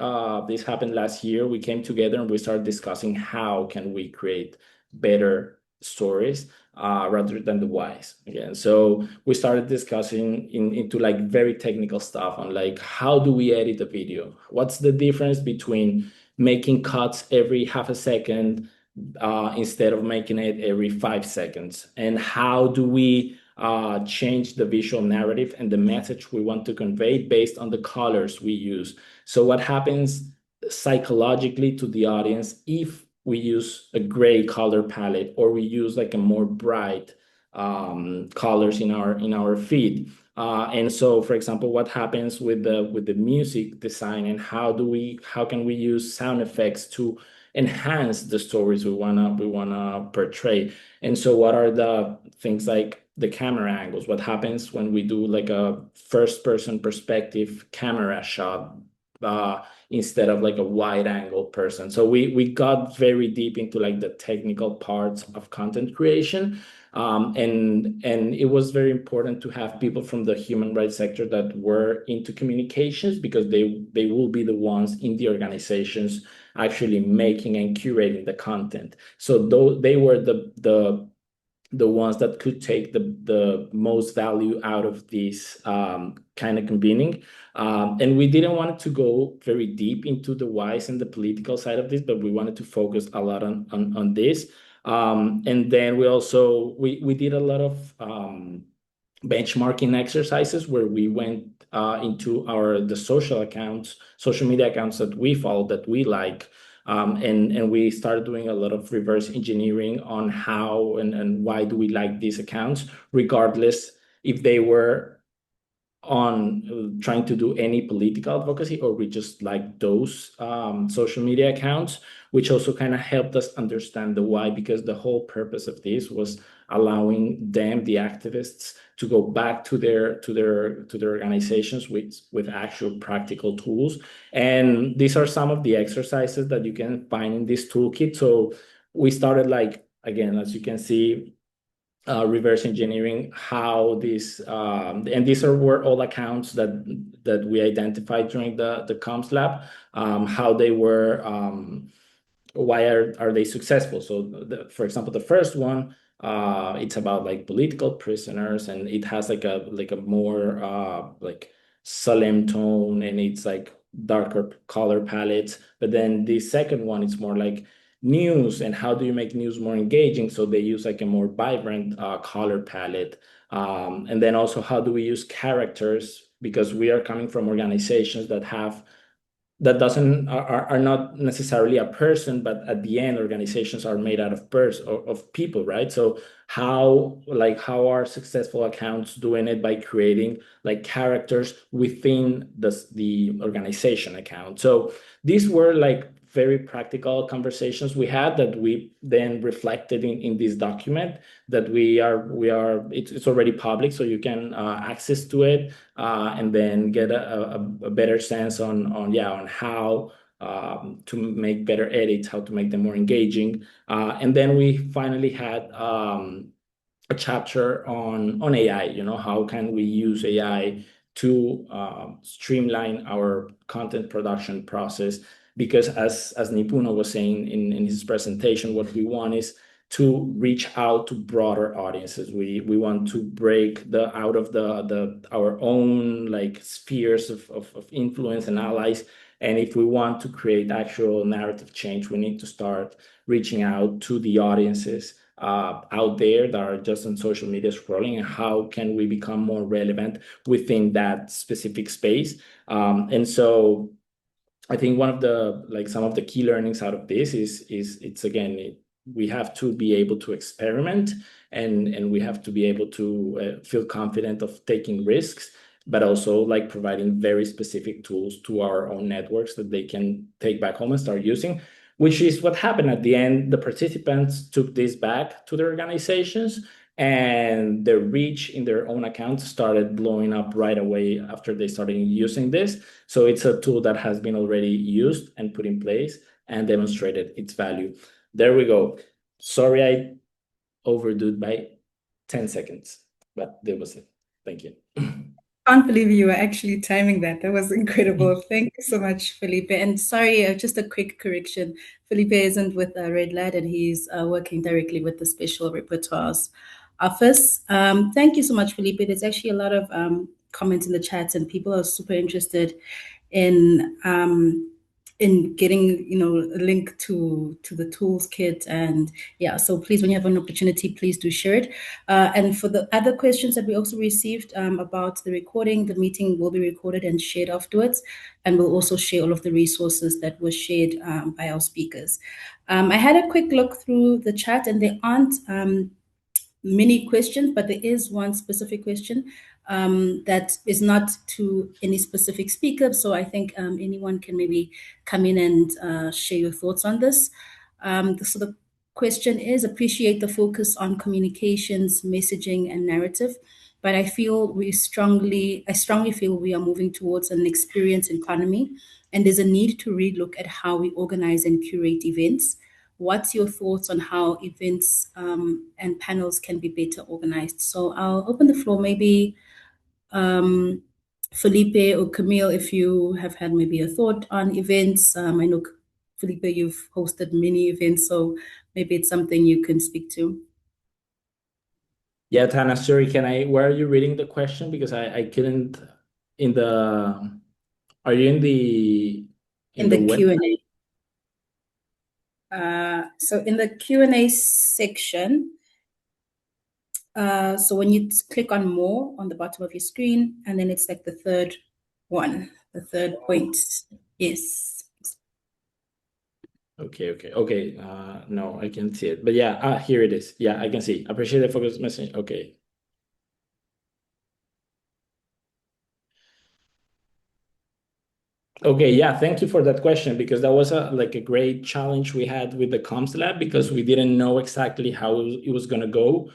this happened last year. We came together and we started discussing how can we create better stories rather than the whys again. So we started discussing into like very technical stuff on like, how do we edit a video? What's the difference between making cuts every half a second instead of making it every 5 seconds? And how do we change the visual narrative and the message we want to convey based on the colors we use? So what happens psychologically to the audience if we use a gray color palette, or we use like a more bright colors in our feed? And so, for example, what happens with the music design, and how can we use sound effects to enhance the stories we wanna portray? And so, what are the things like the camera angles? What happens when we do like a first-person perspective camera shot instead of like a wide-angle person? So we got very deep into like the technical parts of content creation. And it was very important to have people from the human rights sector that were into communications, because they will be the ones in the organizations actually making and curating the content. So though they were the ones that could take the most value out of this kind of convening. And we didn't want to go very deep into the whys and the political side of this, but we wanted to focus a lot on this. And then we also we did a lot of benchmarking exercises where we went into the social media accounts that we follow, that we like. And we started doing a lot of reverse engineering on how and why do we like these accounts, regardless if they were on trying to do any political advocacy, or we just like those social media accounts, which also kind of helped us understand the why, because the whole purpose of this was allowing them, the activists, to go back to their organizations with actual practical tools. And these are some of the exercises that you can find in this toolkit. So we started, like, again, as you can see, reverse engineering how this and these were all accounts that we identified during the comms lab, how they were, why are they successful. So for example, the first one, it's about like political prisoners, and it has like a more like solemn tone, and it's like darker color palettes. But then the second one, it's more like news, and how do you make news more engaging? So they use like a more vibrant color palette. And then also, how do we use characters? Because we are coming from organizations that are not necessarily a person, but at the end, organizations are made out of people, right? So how are successful accounts doing it? By creating like characters within the organization account. So these were like very practical conversations we had that we then reflected in this document that it's already public, so you can access to it and then get a better sense on how to make better edits, how to make them more engaging. And then we finally had a chapter on AI, how can we use AI to streamline our content production process? Because as Nipuno was saying in his presentation, what we want is to reach out to broader audiences. We want to break out of our own like spheres of influence and allies. And if we want to create actual narrative change, we need to start reaching out to the audiences out there that are just on social media scrolling, and how can we become more relevant within that specific space. And so I think one of some of the key learnings out of this is it's again, we have to be able to experiment, and we have to be able to feel confident of taking risks, but also like providing very specific tools to our own networks that they can take back home and start using, which is what happened at the end. The participants took this back to their organizations, and their reach in their own accounts started blowing up right away after they started using this. So it's a tool that has been already used and put in place and demonstrated its value. There we go. Sorry, I overdid by 10 seconds, but that was it. Thank you. Can't believe you were actually timing that. That was incredible. Thank you so much, Felipe. And sorry, just a quick correction. Felipe isn't with Red Lad, and he's working directly with the Special Repertoires Office. Thank you so much, Felipe. There's actually a lot of comments in the chats, and people are super interested in getting a link to the tools kit. And yeah, so please, when you have an opportunity, please do share it. And for the other questions that we also received about the recording, the meeting will be recorded and shared afterwards, and we'll also share all of the resources that were shared by our speakers. I had a quick look through the chat, and there aren't many questions, but there is one specific question that is not to any specific speaker. So I think anyone can maybe come in and share your thoughts on this. So the question is: appreciate the focus on communications, messaging, and narrative, but I strongly feel we are moving towards an experience economy, and there's a need to relook at how we organize and curate events. What's your thoughts on how events and panels can be better organized? So I'll open the floor. Maybe Felipe or Camille, if you have had maybe a thought on events. I know, Felipe, you've hosted many events, so maybe it's something you can speak to. Yeah, Tana, sorry, where are you reading the question? Because I couldn't, are you in the Q&A? So in the Q&A section, so when you click on more on the bottom of your screen, and then it's like the third one, the third point. Yes. Okay. No, I can see it. But yeah, here it is. Yeah, I can see. Appreciate the focus message. Okay. Okay, yeah, thank you for that question, because that was a great challenge we had with the Comms Lab, because we didn't know exactly how it was going to go,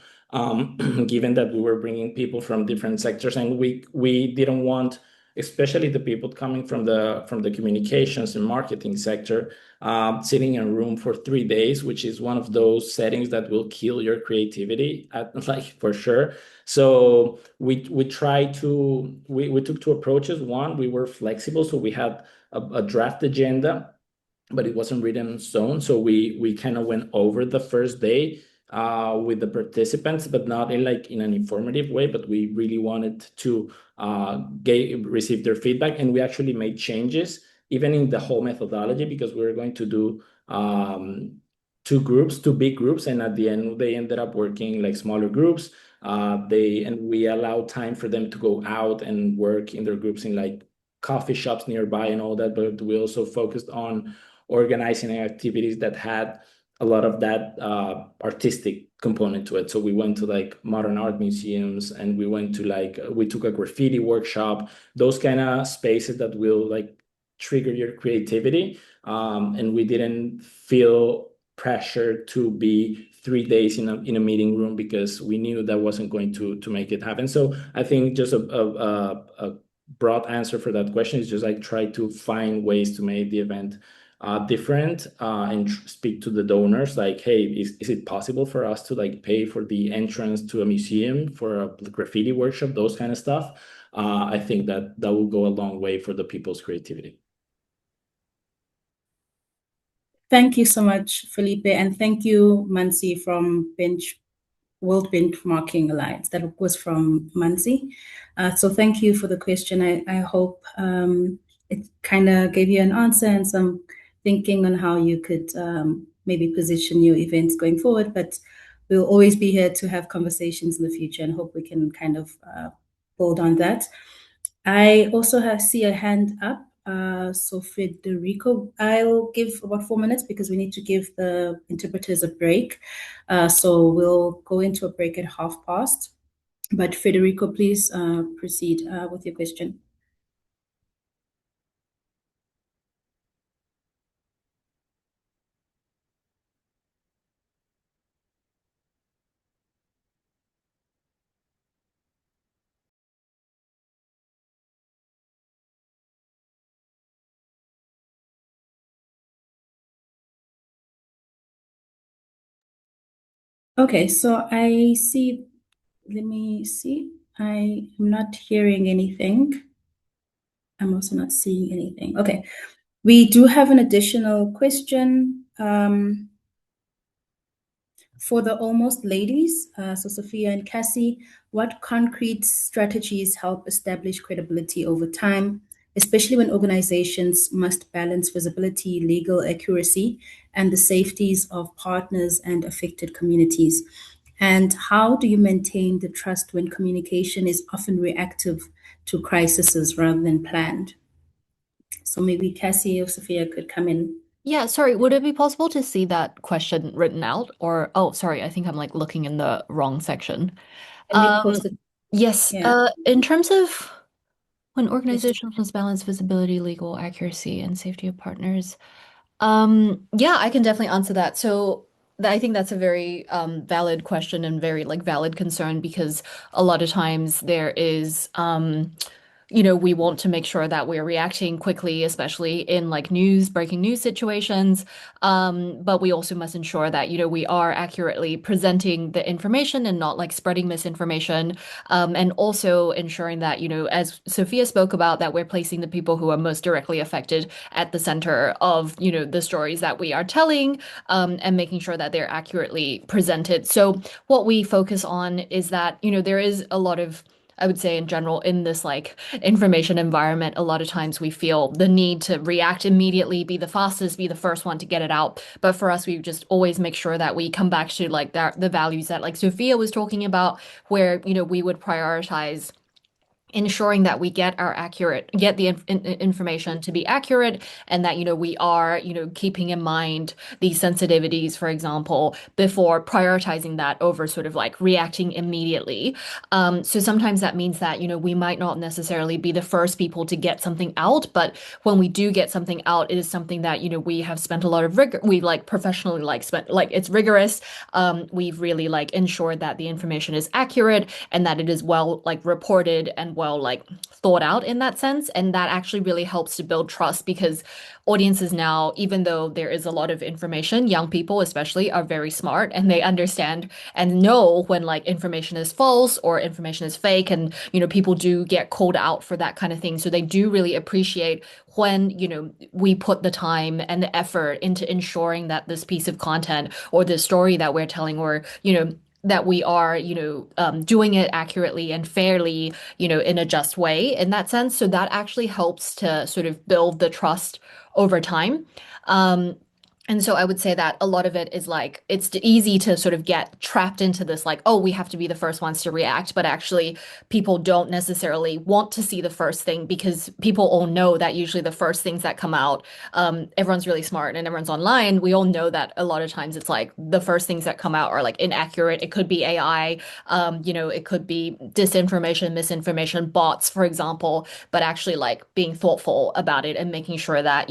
given that we were bringing people from different sectors, and we didn't want, especially the people coming from the communications and marketing sector, sitting in a room for 3 days, which is one of those settings that will kill your creativity, for sure. So we took two approaches. One, we were flexible, so we had a draft agenda, but it wasn't written in stone. So we kind of went over the first day with the participants, but not in an informative way. But we really wanted to receive their feedback, and we actually made changes even in the whole methodology, because we were going to do two big groups, and at the end they ended up working like smaller groups. We allowed time for them to go out and work in their groups in coffee shops nearby and all that, but we also focused on organizing activities that had a lot of that artistic component to it. So we went to modern art museums, and we went to we took a graffiti workshop, those kind of spaces that will trigger your creativity. And we didn't feel pressure to be 3 days in a meeting room because we knew that wasn't going to make it happen. So I think just a broad answer for that question is just like try to find ways to make the event different, and speak to the donors like, hey, is it possible for us to like pay for the entrance to a museum for a graffiti workshop, those kind of stuff. I think that will go a long way for the people's creativity. Thank you so much, Felipe, and thank you, Mansi from World Benchmarking Alliance. That was from Mansi. So thank you for the question. I hope it kind of gave you an answer and some thinking on how you could maybe position your events going forward. But we'll always be here to have conversations in the future and hope we can kind of build on that. I also see a hand up. So Federico, I'll give about 4 minutes because we need to give the interpreters a break. So we'll go into a break at past. But Federico, please proceed with your question. Okay, so I see, let me see. I am not hearing anything. I'm also not seeing anything. Okay, we do have an additional question for the almost ladies. So Sophia and Cassie, what concrete strategies help establish credibility over time, especially when organizations must balance visibility, legal accuracy, and the safeties of partners and affected communities? And how do you maintain the trust when communication is often reactive to crises rather than planned? So maybe Cassie or Sophia could come in. Yeah, sorry, would it be possible to see that question written out? Or, oh, sorry, I think I'm like looking in the wrong section. Let me post it. Yes, Yeah. in terms of when organizations must balance visibility, legal accuracy, and safety of partners. Yeah, I can definitely answer that. So I think that's a very valid question and very like valid concern because a lot of times there is we want to make sure that we're reacting quickly, especially in like breaking news situations. But we also must ensure that, we are accurately presenting the information and not like spreading misinformation. And also ensuring that, as Sophia spoke about, that we're placing the people who are most directly affected at the center of, the stories that we are telling, and making sure that they're accurately presented. So what we focus on is that, there is a lot of I would say in general, in this like information environment, a lot of times we feel the need to react immediately, be the fastest, be the first one to get it out. But for us, we just always make sure that we come back to like the values that like Sophia was talking about, where, we would prioritize ensuring that we get the information to be accurate, and that we are keeping in mind these sensitivities, for example, before prioritizing that over sort of like reacting immediately. So sometimes that means that we might not necessarily be the first people to get something out, but when we do get something out, it is something that we have spent a lot of rigor, we like professionally like spent like it's rigorous. We've really like ensured that the information is accurate and that it is well like reported and well like thought out in that sense. And that actually really helps to build trust because audiences now, even though there is a lot of information, young people especially are very smart and they understand and know when like information is false or information is fake. And people do get called out for that kind of thing, so they do really appreciate when we put the time and the effort into ensuring that this piece of content or the story that we're telling, or that we are, doing it accurately and fairly, in a just way in that sense. So that actually helps to sort of build the trust over time. And so I would say that a lot of it is like it's easy to sort of get trapped into this like, oh, we have to be the first ones to react, but actually people don't necessarily want to see the first thing because people all know that usually the first things that come out, everyone's really smart and everyone's online. We all know that a lot of times it's like the first things that come out are like inaccurate. It could be AI, it could be disinformation, misinformation, bots, for example, but actually like being thoughtful about it and making sure that,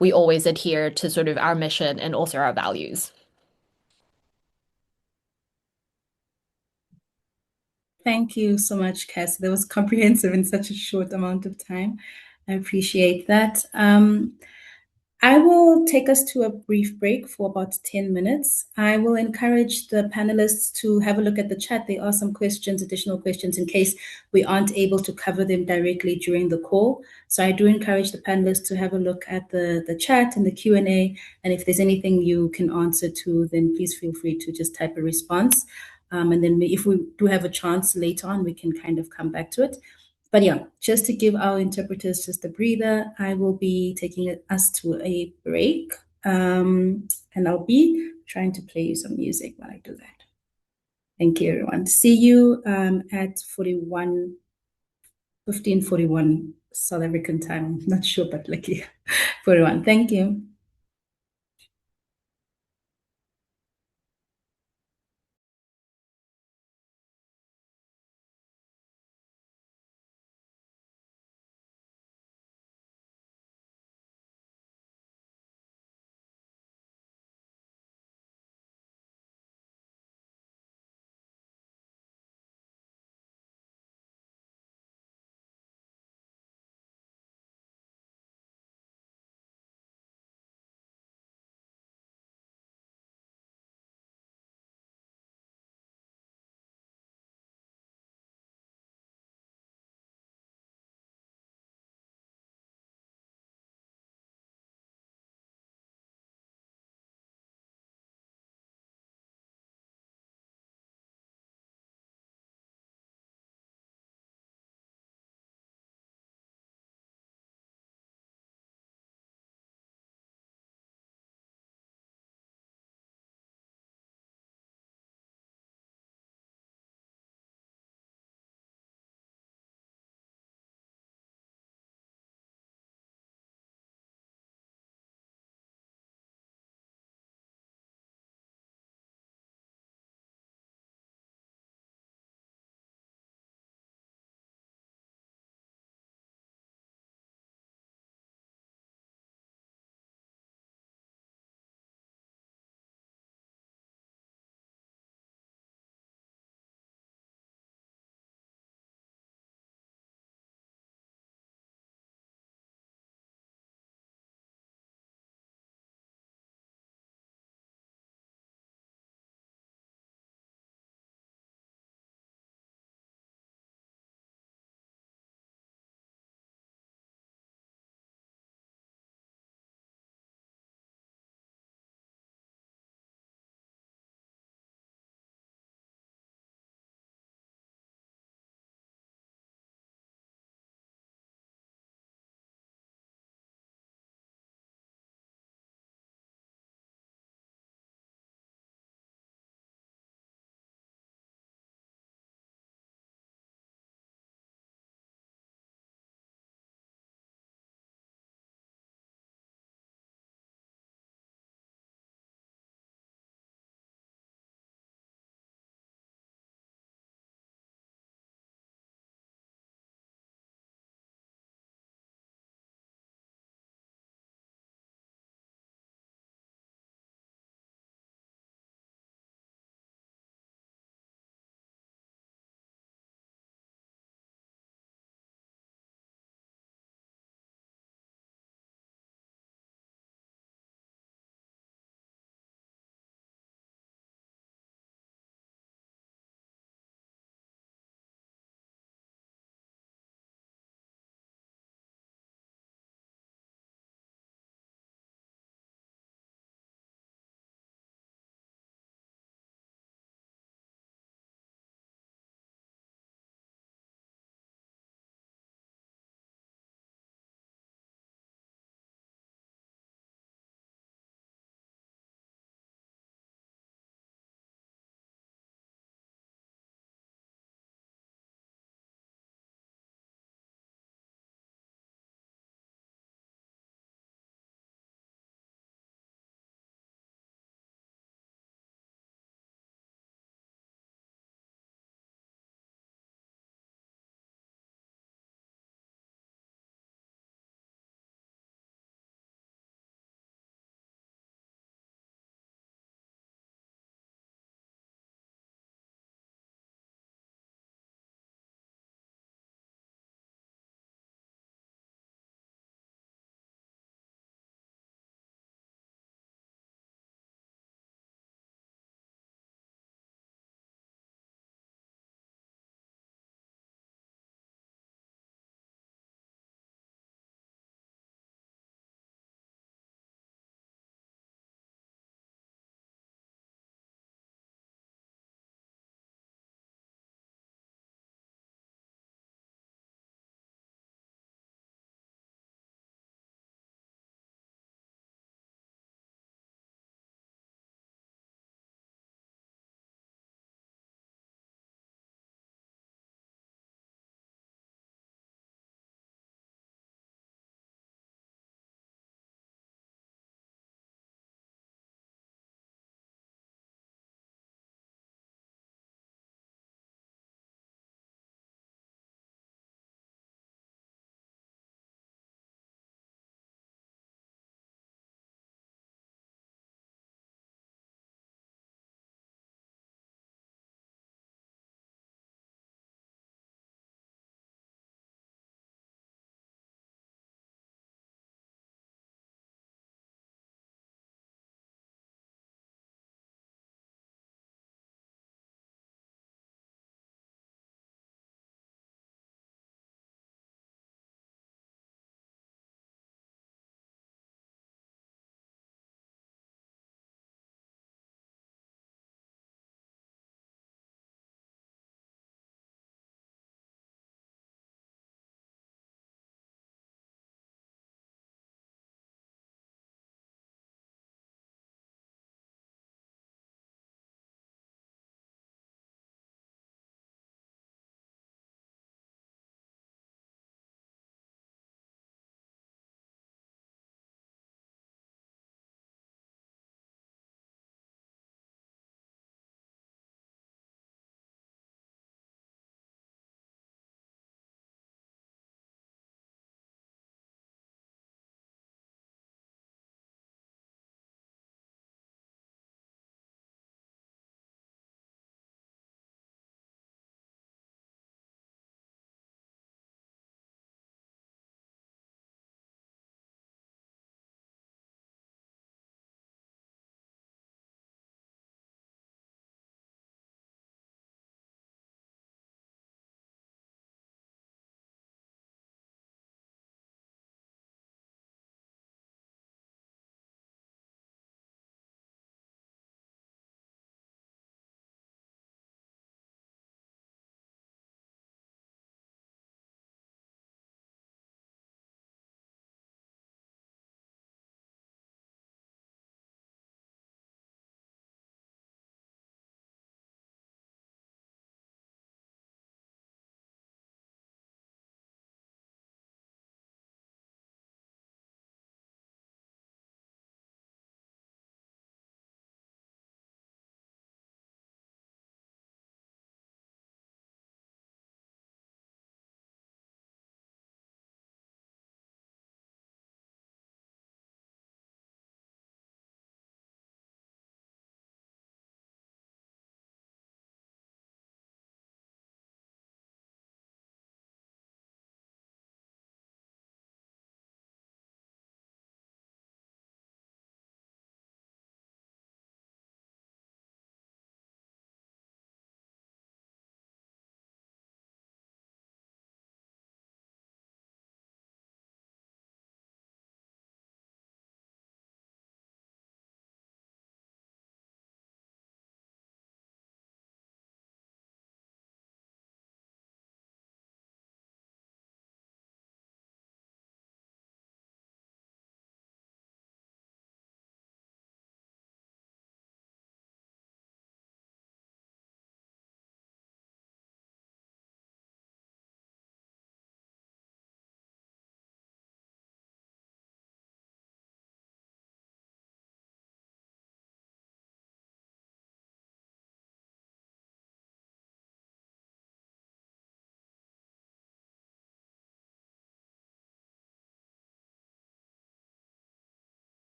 we always adhere to sort of our mission and also our values. Thank you so much, Cass. That was comprehensive in such a short amount of time. I appreciate that. I will take us to a brief break for about 10 minutes. I will encourage the panelists to have a look at the chat. There are some questions, additional questions, in case we aren't able to cover them directly during the call. So I do encourage the panelists to have a look at the chat and the Q&A. And if there's anything you can answer to, then please feel free to just type a response. And then if we do have a chance later on, we can kind of come back to it. But yeah, just to give our interpreters just a breather, I will be taking us to a break. And I'll be trying to play you some music while I do that. Thank you, everyone. See you at 15:41 South African time. I'm not sure, but lucky 41. Thank you.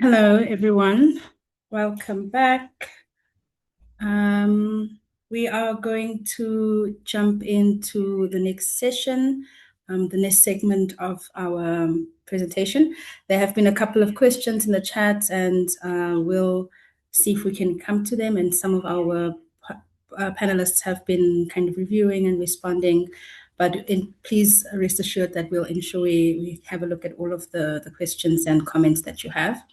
Hello, everyone. Welcome back. We are going to jump into the next session, the next segment of our presentation. There have been a couple of questions in the chat, and we'll see if we can come to them. And some of our panelists have been kind of reviewing and responding. But please rest assured that we'll ensure we have a look at all of the questions and comments that you have.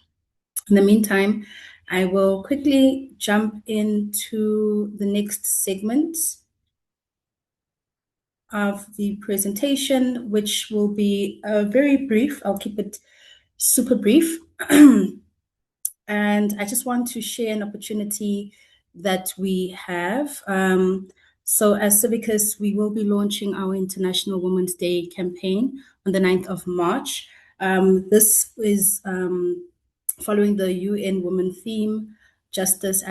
In the meantime, I will quickly jump into the next segment of the presentation, which will be very brief. I'll keep it super brief. And I just want to share an opportunity that we have. So as Civicus, we will be launching our International Women's Day campaign on the 9th of March. This is following the UN Women theme, rights,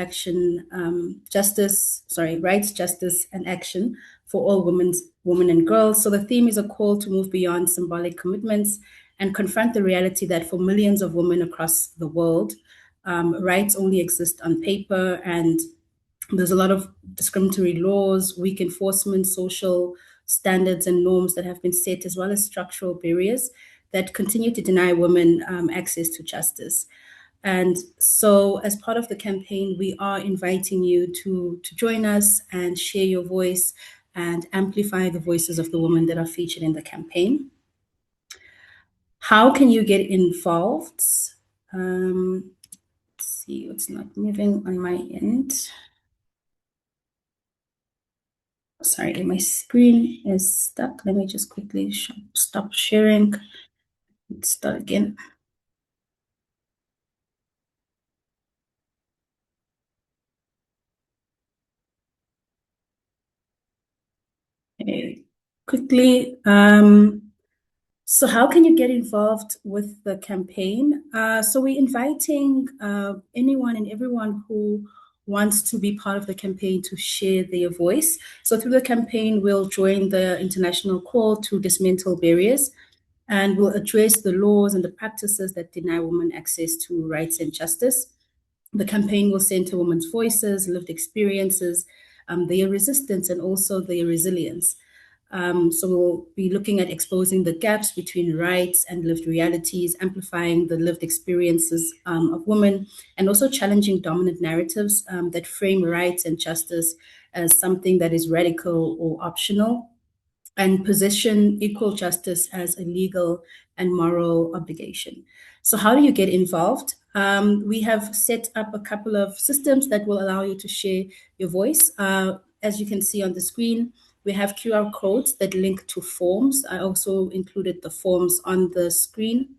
justice, and action for all women and girls. So the theme is a call to move beyond symbolic commitments and confront the reality that for millions of women across the world, rights only exist on paper, and there's a lot of discriminatory laws, weak enforcement, social standards and norms that have been set, as well as structural barriers that continue to deny women access to justice. And so as part of the campaign, we are inviting you to join us and share your voice and amplify the voices of the women that are featured in the campaign. How can you get involved? Let's see, it's not moving on my end. Sorry, my screen is stuck. Let me just quickly stop sharing. Let's start again. Okay, quickly. So how can you get involved with the campaign? So we're inviting anyone and everyone who wants to be part of the campaign to share their voice. So through the campaign, we'll join the international call to dismantle barriers, and we'll address the laws and the practices that deny women access to rights and justice. The campaign will center women's voices, lived experiences, their resistance, and also their resilience. So we'll be looking at exposing the gaps between rights and lived realities, amplifying the lived experiences of women, and also challenging dominant narratives that frame rights and justice as something that is radical or optional, and position equal justice as a legal and moral obligation. So how do you get involved? We have set up a couple of systems that will allow you to share your voice. As you can see on the screen, we have QR codes that link to forms. I also included the forms on the screen.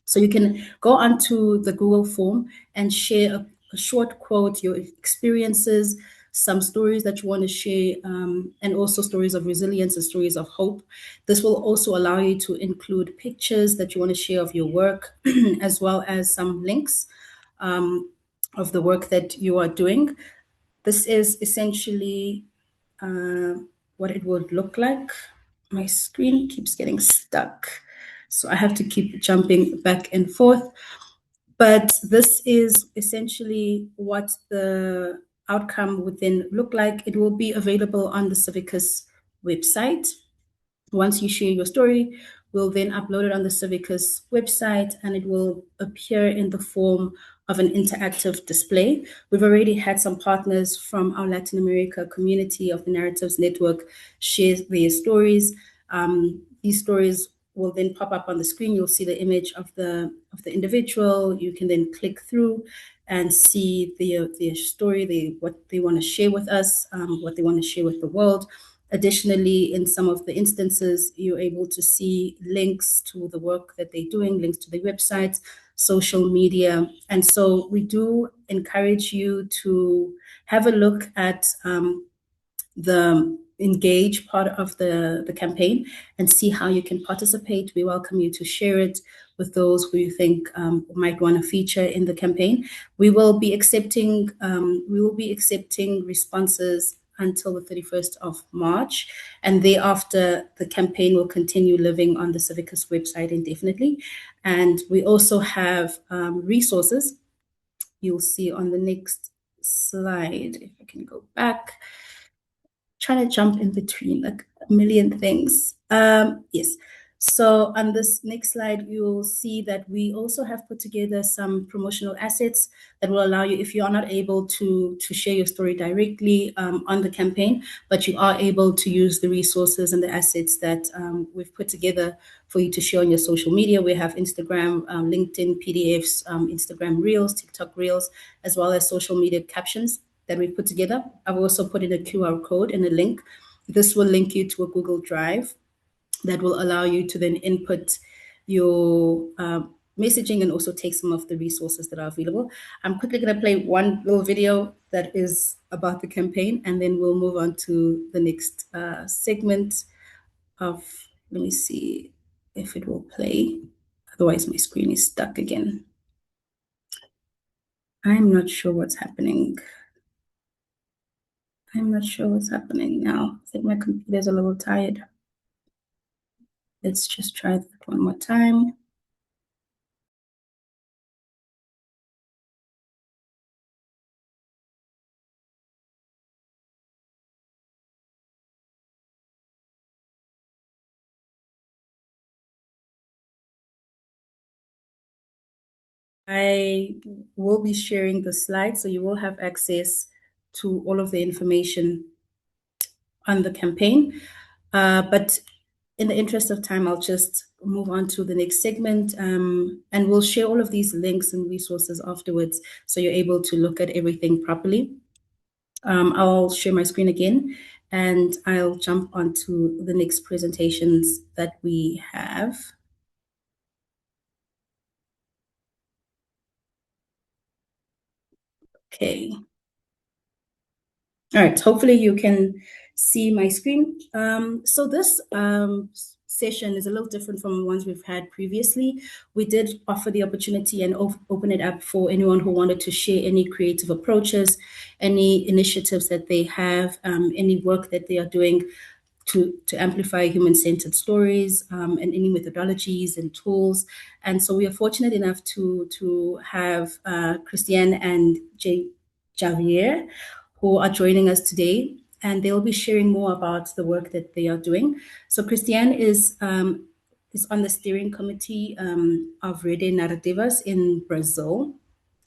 So you can go onto the Google form and share a short quote, your experiences, some stories that you want to share, and also stories of resilience and stories of hope. This will also allow you to include pictures that you want to share of your work, as well as some links of the work that you are doing. This is essentially what it would look like. My screen keeps getting stuck, so I have to keep jumping back and forth. But this is essentially what the outcome would then look like. It will be available on the Civicus website. Once you share your story, we'll then upload it on the Civicus website, and it will appear in the form of an interactive display. We've already had some partners from our Latin America community of the Narratives Network share their stories. These stories will then pop up on the screen. You'll see the image of the individual. You can then click through and see their story, what they want to share with us, what they want to share with the world. Additionally, in some of the instances, you're able to see links to the work that they're doing, links to the websites, social media. And so we do encourage you to have a look at the engage part of the campaign and see how you can participate. We welcome you to share it with those who you think might want to feature in the campaign. We will be accepting responses until the 31st of March. And thereafter, the campaign will continue living on the Civicus website indefinitely. And we also have resources. You'll see on the next slide, if I can go back, trying to jump in between like a million things. Yes. So on this next slide, you'll see that we also have put together some promotional assets that will allow you, if you are not able to share your story directly on the campaign, but you are able to use the resources and the assets that we've put together for you to share on your social media. We have Instagram, LinkedIn, PDFs, Instagram Reels, TikTok Reels, as well as social media captions that we've put together. I've also put in a QR code and a link. This will link you to a Google Drive that will allow you to then input your messaging and also take some of the resources that are available. I'm quickly going to play one little video that is about the campaign, and then we'll move on to the next segment of, let me see if it will play. Otherwise, my screen is stuck again. I'm not sure what's happening. I'm not sure what's happening now. I think my computer's a little tired. Let's just try that one more time. I will be sharing the slides, so you will have access to all of the information on the campaign. But in the interest of time, I'll just move on to the next segment, and we'll share all of these links and resources afterwards, so you're able to look at everything properly. I'll share my screen again, and I'll jump onto the next presentations that we have. Okay. All right, hopefully you can see my screen. So this session is a little different from the ones we've had previously. We did offer the opportunity and open it up for anyone who wanted to share any creative approaches, any initiatives that they have, any work that they are doing to amplify human-centered stories, and any methodologies and tools. And so we are fortunate enough to have Christiane and Javier, who are joining us today, and they'll be sharing more about the work that they are doing. So Christiane is on the steering committee of Rede Narrativas in Brazil.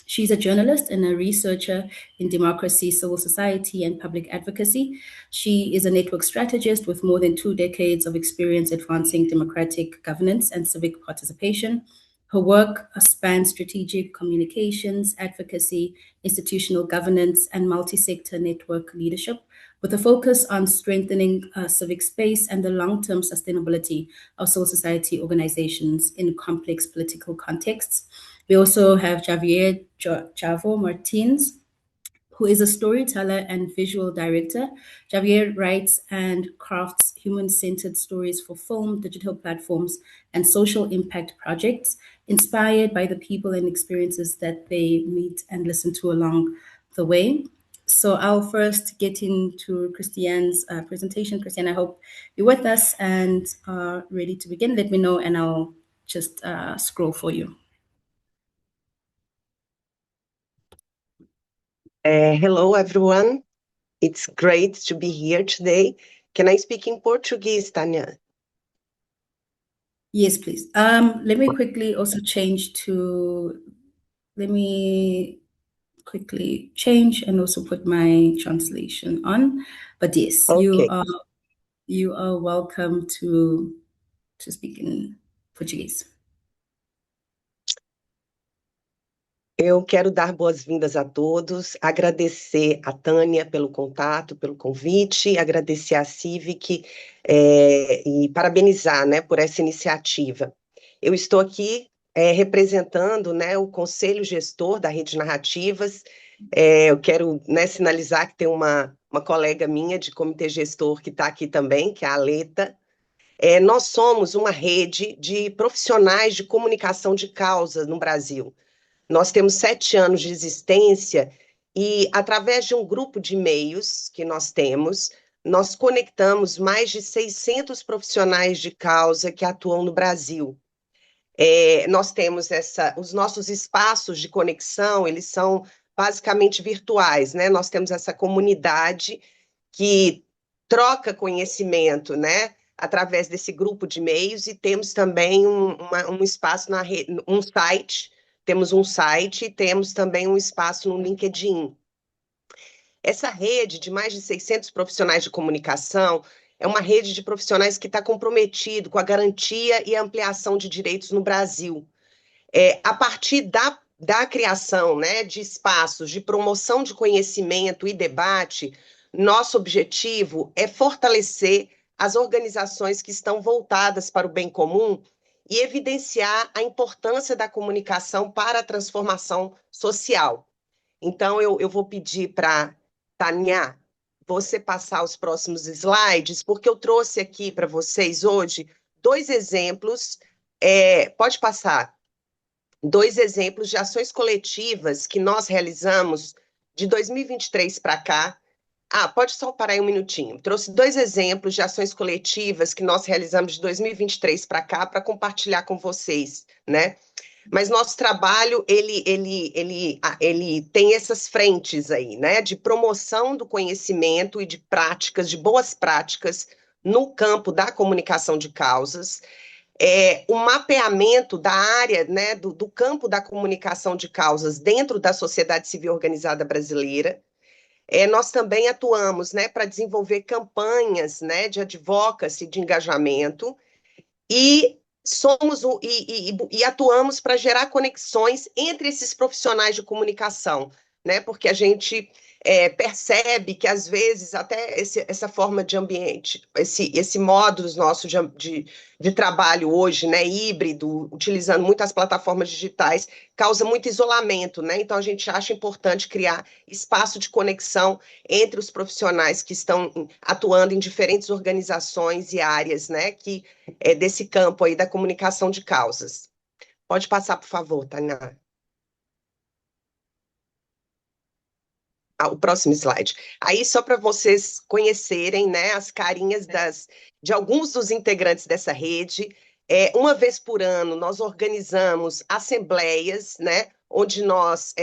She's a journalist and a researcher in democracy, civil society, and public advocacy. She is a network strategist with more than 2 decades of experience advancing democratic governance and civic participation. Her work spans strategic communications, advocacy, institutional governance, and multi-sector network leadership, with a focus on strengthening civic space and the long-term sustainability of civil society organizations in complex political contexts. We also have Javier Chavo Martins, who is a storyteller and visual director. Javier writes and crafts human-centered stories for film, digital platforms, and social impact projects, inspired by the people and experiences that they meet and listen to along the way. So I'll first get into Christiane's presentation. Christiane, I hope you're with us and are ready to begin. Let me know and I'll just scroll for you. Hello, everyone. It's great to be here today. Can I speak in Portuguese, Tanya? Yes, please. Let me quickly also change to, let me quickly change and also put my translation on. But yes, Okay. you are welcome to speak in Portuguese. Eu quero dar boas-vindas a todos, agradecer a Tânia pelo contato, pelo convite, agradecer a Civic e parabenizar, né, por essa iniciativa. Eu estou aqui representando, né, o Conselho Gestor da Rede Narrativas. Eu quero, né, sinalizar que tem uma colega minha de comitê gestor que está aqui também, que é a Aleta. Nós somos uma rede de profissionais de comunicação de causa no Brasil. Nós temos 7 anos de existência E, através de um grupo de e-mails que nós temos, nós conectamos mais de 600 profissionais de causa que atuam no Brasil. Nós temos os nossos espaços de conexão, eles são basicamente virtuais, né? Nós temos essa comunidade que troca conhecimento, né? Através desse grupo de e-mails, e temos também um espaço um site, temos um site e temos também um espaço no LinkedIn. Essa rede de mais de 600 profissionais de comunicação é uma rede de profissionais que está comprometido com a garantia e a ampliação de direitos no Brasil. A partir da criação, né, de espaços de promoção de conhecimento e debate, nosso objetivo é fortalecer as organizações que estão voltadas para o bem comum e evidenciar a importância da comunicação para a transformação social. Então, eu vou pedir para Tânia você passar os próximos slides, porque eu trouxe aqui para vocês hoje 2 exemplos. Pode passar. 2 exemplos de ações coletivas que nós realizamos de 2023 para cá. Pode só parar aí um minutinho. Trouxe 2 exemplos de ações coletivas que nós realizamos de 2023 para cá para compartilhar com vocês, né? Mas nosso trabalho, ele tem essas frentes aí, né? De promoção do conhecimento e de práticas, de boas práticas no campo da comunicação de causas, o mapeamento da área, né, do campo da comunicação de causas dentro da sociedade civil organizada brasileira. Nós também atuamos, né, para desenvolver campanhas, né, de advocacy, de engajamento, e atuamos para gerar conexões entre esses profissionais de comunicação, né? Porque a gente percebe que, às vezes, até essa forma de ambiente, esse modus nosso de trabalho hoje, né, híbrido, utilizando muitas plataformas digitais, causa muito isolamento, né? Então, a gente acha importante criar espaço de conexão entre os profissionais que estão atuando em diferentes organizações e áreas, né, desse campo aí da comunicação de causas. Pode passar, por favor, Tainá. O próximo slide. Aí, só para vocês conhecerem, né, as carinhas de alguns dos integrantes dessa rede. Uma vez por ano, nós organizamos assembleias, né, onde nós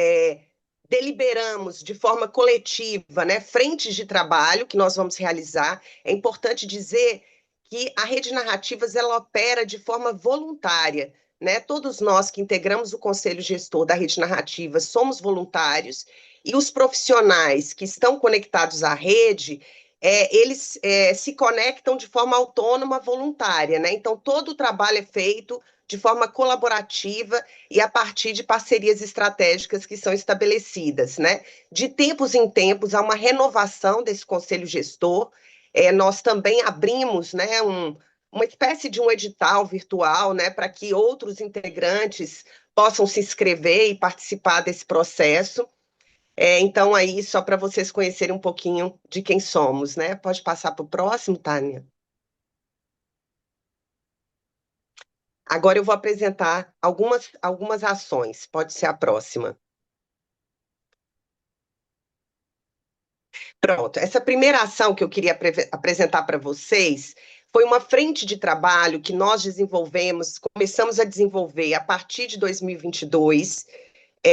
deliberamos de forma coletiva, né, frentes de trabalho que nós vamos realizar. É importante dizer que a Rede Narrativas ela opera de forma voluntária, né? Todos nós que integramos o Conselho Gestor da Rede Narrativas somos voluntários, e os profissionais que estão conectados à rede, eles se conectam de forma autônoma, voluntária, né? Então, todo o trabalho é feito de forma colaborativa e a partir de parcerias estratégicas que são estabelecidas, né? De tempos em tempos, há uma renovação desse conselho gestor. Nós também abrimos, né, uma espécie de um edital virtual, né, para que outros integrantes possam se inscrever e participar desse processo. Então, aí, só para vocês conhecerem um pouquinho de quem somos, né? Pode passar para o próximo, Tânia? Agora eu vou apresentar algumas ações. Pode ser a próxima. Pronto. Essa primeira ação que eu queria apresentar para vocês foi uma frente de trabalho que nós começamos a desenvolver a partir de 2022,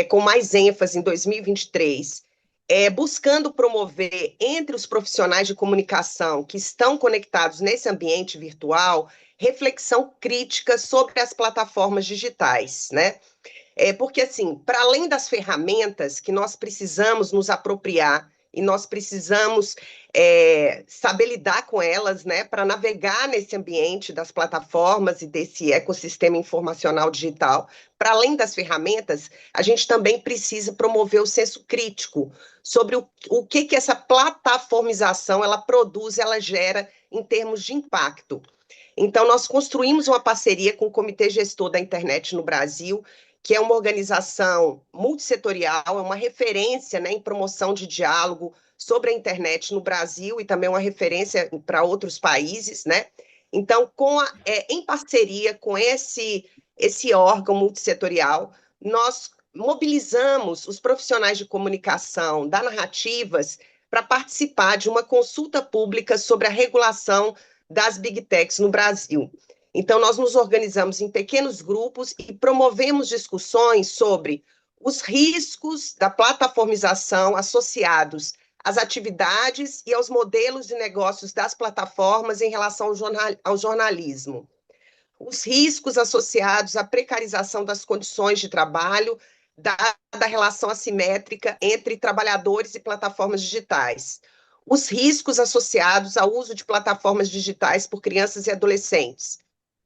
com mais ênfase em 2023, buscando promover entre os profissionais de comunicação que estão conectados nesse ambiente virtual, reflexão crítica sobre as plataformas digitais, né? Porque, assim, para além das ferramentas que nós precisamos nos apropriar e nós precisamos saber lidar com elas, né, para navegar nesse ambiente das plataformas e desse ecossistema informacional digital, para além das ferramentas, a gente também precisa promover o senso crítico sobre o que essa plataformização ela produz, ela gera em termos de impacto. Então, nós construímos uma parceria com o Comitê Gestor da Internet no Brasil, que é uma organização multissetorial, é uma referência, né, em promoção de diálogo sobre a internet no Brasil e também uma referência para outros países, né? Então, em parceria com esse órgão multissetorial, nós mobilizamos os profissionais de comunicação da Narrativas para participar de uma consulta pública sobre a regulação das Big Techs no Brasil. Então, nós nos organizamos em pequenos grupos e promovemos discussões sobre os riscos da plataformização associados às atividades e aos modelos de negócios das plataformas em relação ao jornalismo. Os riscos associados à precarização das condições de trabalho, da relação assimétrica entre trabalhadores e plataformas digitais. Os riscos associados ao uso de plataformas digitais por crianças e adolescentes.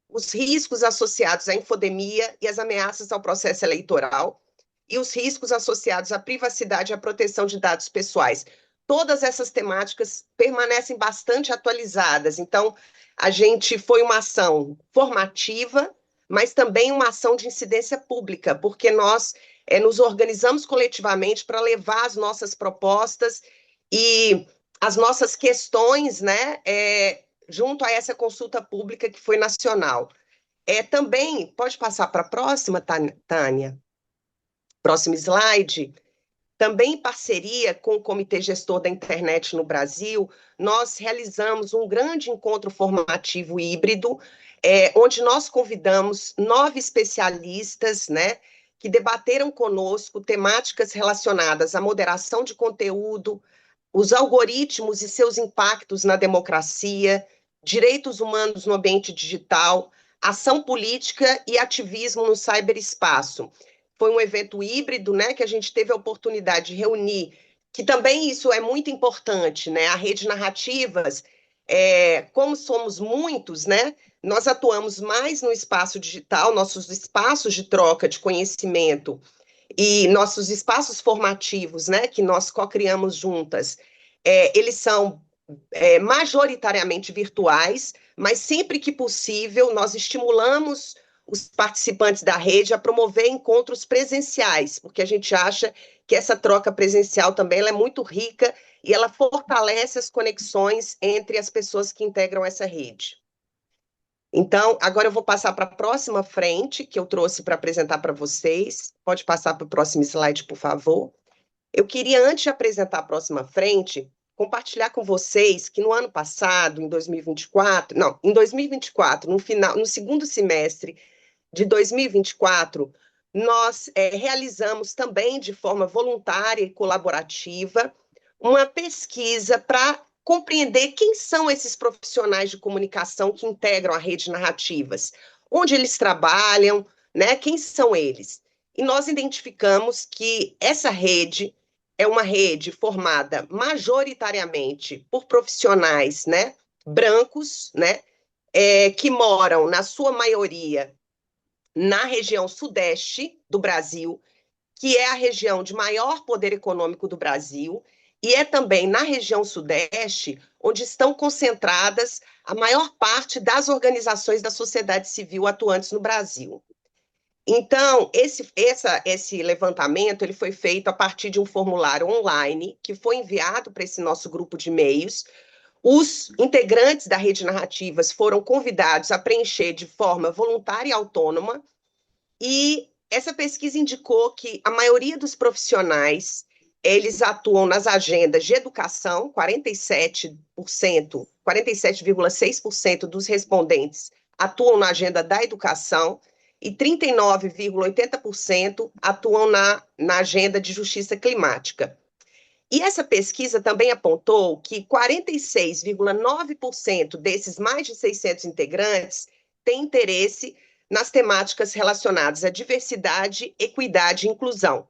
Os riscos associados à infodemia e às ameaças ao processo eleitoral. E os riscos associados à privacidade e à proteção de dados pessoais. Todas essas temáticas permanecem bastante atualizadas. Então, a gente foi uma ação formativa, mas também uma ação de incidência pública, porque nós nos organizamos coletivamente para levar as nossas propostas e as nossas questões, né, junto a essa consulta pública que foi nacional. Também, pode passar para a próxima, Tânia? Próximo slide. Também em parceria com o Comitê Gestor da Internet no Brasil, nós realizamos um grande encontro formativo híbrido, onde nós convidamos 9 especialistas, né, que debateram conosco temáticas relacionadas à moderação de conteúdo, os algoritmos e seus impactos na democracia, direitos humanos no ambiente digital, ação política e ativismo no ciberespaço. Foi um evento híbrido, né, que a gente teve a oportunidade de reunir, que também isso é muito importante, né, a rede Narrativas, como somos muitos, né, nós atuamos mais no espaço digital, nossos espaços de troca de conhecimento e nossos espaços formativos, né, que nós co-criamos juntas, eles são majoritariamente virtuais, mas sempre que possível nós estimulamos os participantes da rede a promover encontros presenciais, porque a gente acha que essa troca presencial também ela é muito rica e ela fortalece as conexões entre as pessoas que integram essa rede. Então, agora eu vou passar para a próxima frente, que eu trouxe para apresentar para vocês. Pode passar para o próximo slide, por favor. Eu queria, antes de apresentar a próxima frente, compartilhar com vocês que no ano passado, em 2024, no segundo semestre de 2024, nós realizamos também de forma voluntária e colaborativa uma pesquisa para compreender quem são esses profissionais de comunicação que integram a rede Narrativas, onde eles trabalham, né? Quem são eles? E nós identificamos que essa rede é uma rede formada majoritariamente por profissionais, né, brancos, né, que moram, na sua maioria, na região sudeste do Brasil, que é a região de maior poder econômico do Brasil, e é também na região sudeste onde estão concentradas a maior parte das organizações da sociedade civil atuantes no Brasil. Então, esse levantamento ele foi feito a partir de um formulário online que foi enviado para esse nosso grupo de e-mails. Os integrantes da rede Narrativas foram convidados a preencher de forma voluntária e autônoma, e essa pesquisa indicou que a maioria dos profissionais, eles atuam nas agendas de educação, 47,6% dos respondentes atuam na agenda da educação, e 39,80% atuam na agenda de justiça climática. E essa pesquisa também apontou que 46,9% desses mais de 600 integrantes têm interesse nas temáticas relacionadas à diversidade, equidade e inclusão.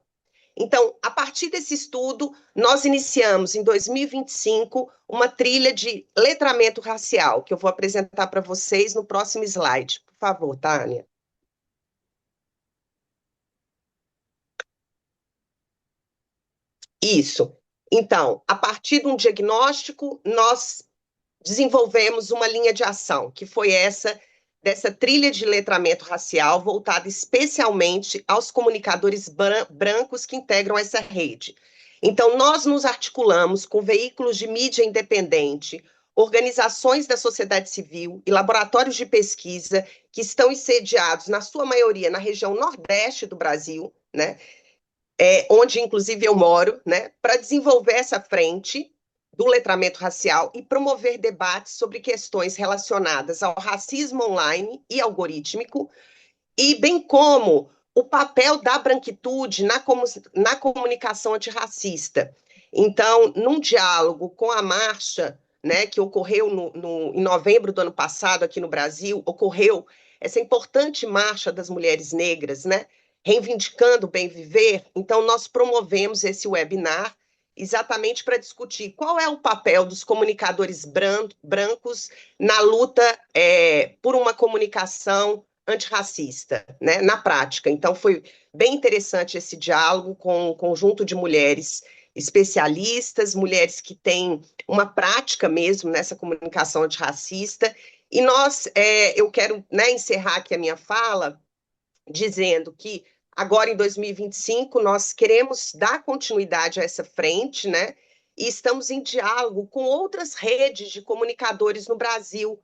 Então, a partir desse estudo, nós iniciamos em 2025 uma trilha de letramento racial, que eu vou apresentar para vocês no próximo slide. Por favor, Tânia. Isso. Então, a partir de um diagnóstico, nós desenvolvemos uma linha de ação, que foi dessa trilha de letramento racial, voltada especialmente aos comunicadores brancos que integram essa rede. Então, nós nos articulamos com veículos de mídia independente, organizações da sociedade civil e laboratórios de pesquisa que estão sediados, na sua maioria, na região nordeste do Brasil, né? onde inclusive eu moro, né, para desenvolver essa frente do letramento racial e promover debates sobre questões relacionadas ao racismo online e algorítmico, e bem como o papel da branquitude na comunicação antirracista. Então, num diálogo com a marcha, né, que ocorreu em novembro do ano passado aqui no Brasil, ocorreu essa importante marcha das mulheres negras, né, reivindicando o bem viver. Então, nós promovemos esse webinar exatamente para discutir qual é o papel dos comunicadores brancos na luta por uma comunicação antirracista, né, na prática. Então, foi bem interessante esse diálogo com um conjunto de mulheres especialistas, mulheres que têm uma prática mesmo nessa comunicação antirracista. E eu quero, né, encerrar aqui a minha fala dizendo que agora em 2025 nós queremos dar continuidade a essa frente, né? E estamos em diálogo com outras redes de comunicadores no Brasil,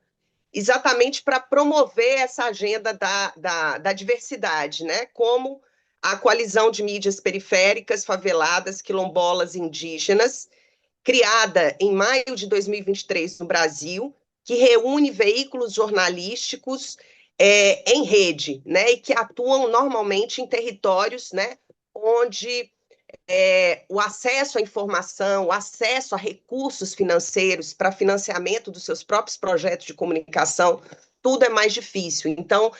exatamente para promover essa agenda da diversidade, né? Como a Coalizão de Mídias Periféricas, Faveladas, Quilombolas e Indígenas, criada em maio de 2023 no Brasil, que reúne veículos jornalísticos em rede, né? E que atuam normalmente em territórios, né? Onde o acesso à informação, o acesso a recursos financeiros para financiamento dos seus próprios projetos de comunicação, tudo é mais difícil. Então,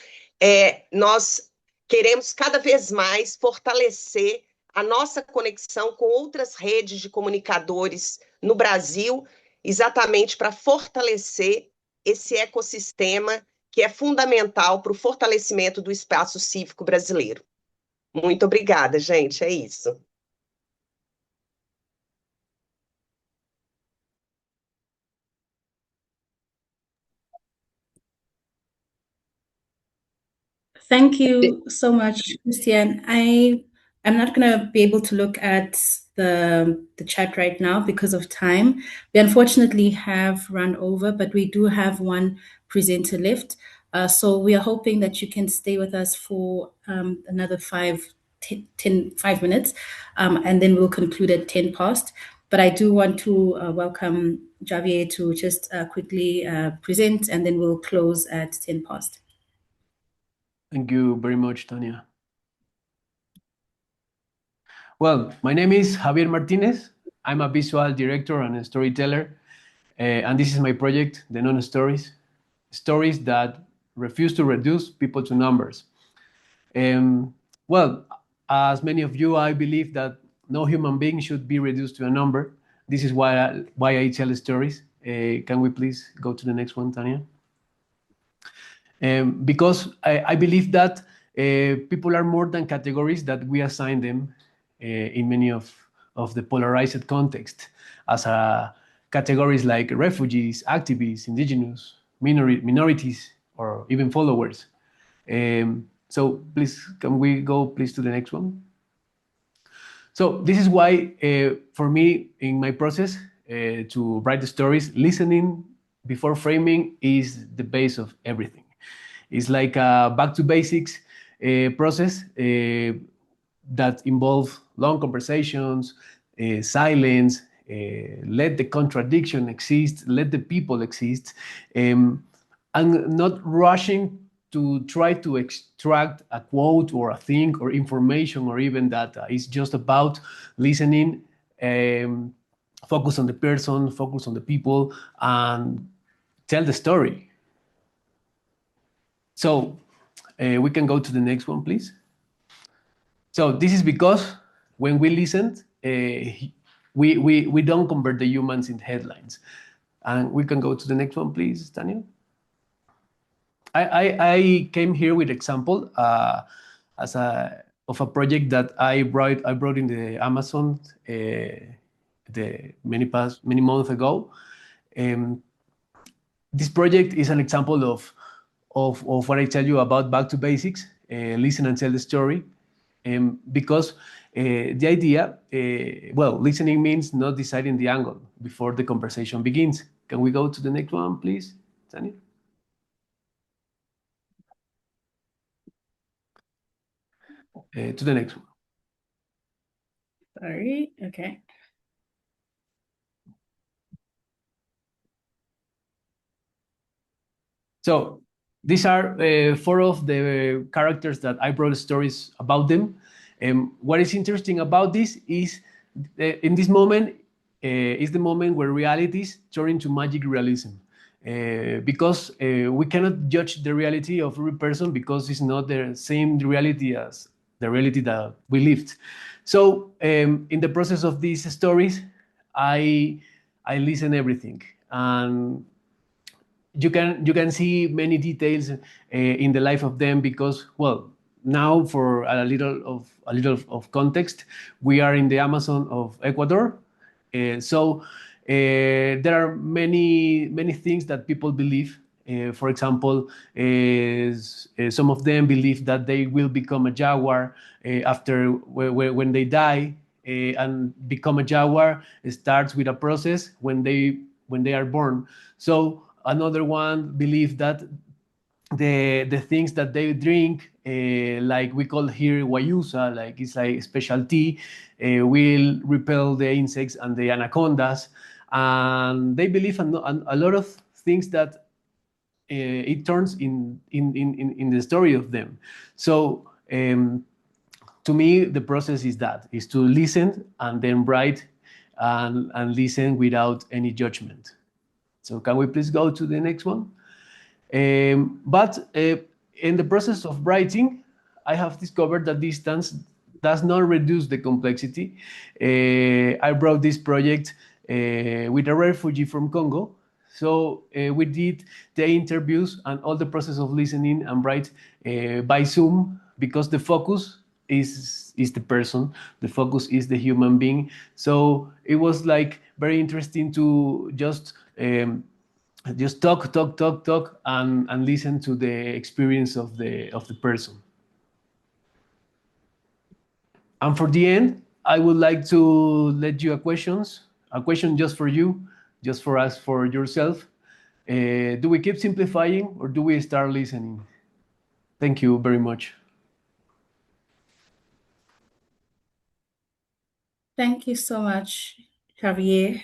nós queremos cada vez mais fortalecer a nossa conexão com outras redes de comunicadores no Brasil, exatamente para fortalecer esse ecossistema que é fundamental para o fortalecimento do espaço cívico brasileiro. Muito obrigada, gente. É isso. Thank you so much, Christian. I'm not gonna be able to look at the chat right now because of time. We unfortunately have run over, but we do have one presenter left. So we are hoping that you can stay with us for another 5 minutes, and then we'll conclude at 10 past. But I do want to welcome Javier to just quickly present, and then we'll close at 10 past. Thank you very much, Tania. Well, my name is Javier Martinez. I'm a visual director and a storyteller. And this is my project, The Non-Stories, stories that refuse to reduce people to numbers. Well, as many of you, I believe that no human being should be reduced to a number. This is why I tell stories. Can we please go to the next one, Tania? Because I believe that people are more than categories that we assign them in many of the polarized context as categories like refugees, activists, indigenous, minorities, or even followers. So please, can we go please to the next one? So this is why, for me, in my process to write the stories, listening before framing is the base of everything. It's like a back to basics process that involves long conversations, silence, let the contradiction exist, let the people exist, and not rushing to try to extract a quote or a thing or information or even data. It's just about listening, focus on the person, focus on the people, and tell the story. So we can go to the next one, please. So this is because when we listened, we don't convert the humans in headlines. And we can go to the next one, please, Daniel. I came here with example of a project that I brought in the Amazon many months ago. This project is an example of what I tell you about back to basics, listen and tell the story. Because the idea, well, listening means not deciding the angle before the conversation begins. Can we go to the next one, please, Tanya? To the next one. Sorry. Okay. So these are four of the characters that I brought stories about them. What is interesting about this is in this moment is the moment where realities turn into magic realism. Because we cannot judge the reality of every person because it's not the same reality as the reality that we lived. So in the process of these stories, I listen everything, and you can see many details in the life of them because, well, now for a little of context, we are in the Amazon of Ecuador. So there are many things that people believe. For example, some of them believe that they will become a jaguar after when they die, and become a jaguar starts with a process when they are born. So another one believe that the things that they drink, like we call here guayusa, like it's like special tea, will repel the insects and the anacondas. And they believe a lot of things that it turns in the story of them. So to me, the process is to listen and then write, and listen without any judgment. So can we please go to the next one? But in the process of writing, I have discovered that distance does not reduce the complexity. I brought this project with a refugee from Congo. So we did the interviews and all the process of listening and write by Zoom, because the focus is the person, the focus is the human being. So it was like very interesting to just talk, and listen to the experience of the person. And for the end, I would like to let you a question just for you, just for us, for yourself. Do we keep simplifying or do we start listening? Thank you very much. Thank you so much, Javier.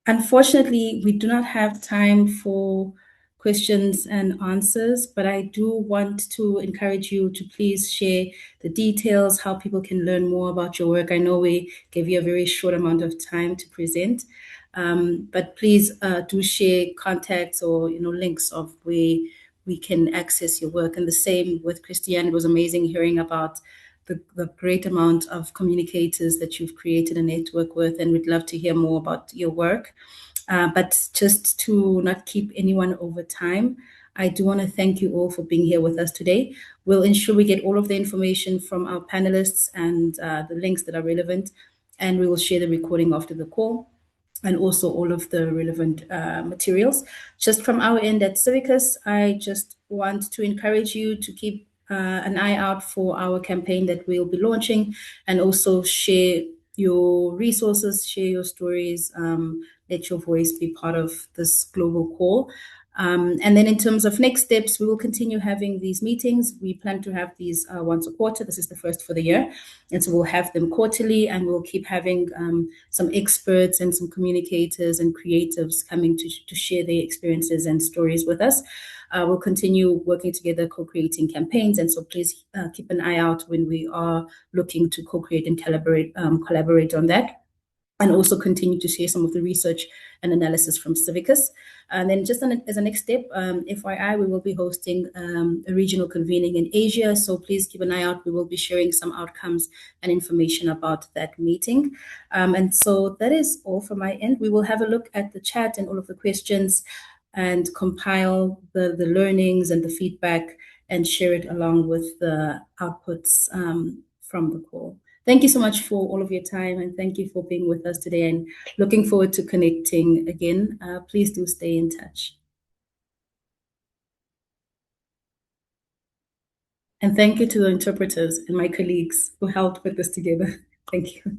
Unfortunately, we do not have time for questions and answers, but I do want to encourage you to please share the details, how people can learn more about your work. I know we gave you a very short amount of time to present, but please do share contacts or links of where we can access your work. And the same with Christiane. It was amazing hearing about the great amount of communicators that you've created a network with, and we'd love to hear more about your work. But just to not keep anyone over time, I do want to thank you all for being here with us today. We'll ensure we get all of the information from our panelists and the links that are relevant, and we will share the recording after the call, and also all of the relevant materials. Just from our end at Civicus, I just want to encourage you to keep an eye out for our campaign that we'll be launching, and also share your resources, share your stories, let your voice be part of this global call. And then in terms of next steps, we will continue having these meetings. We plan to have these once a quarter. This is the first for the year. And so we'll have them quarterly, and we'll keep having some experts and some communicators and creatives coming to share their experiences and stories with us. We'll continue working together, co-creating campaigns. And so please keep an eye out when we are looking to co-create and collaborate on that, and also continue to share some of the research and analysis from Civicus. And then just as a next step, FYI, we will be hosting a regional convening in Asia. So please keep an eye out. We will be sharing some outcomes and information about that meeting. And so that is all from my end. We will have a look at the chat and all of the questions and compile the learnings and the feedback and share it along with the outputs from the call. Thank you so much for all of your time, and thank you for being with us today, and looking forward to connecting again. Please do stay in touch. And thank you to the interpreters and my colleagues who helped put this together. Thank you.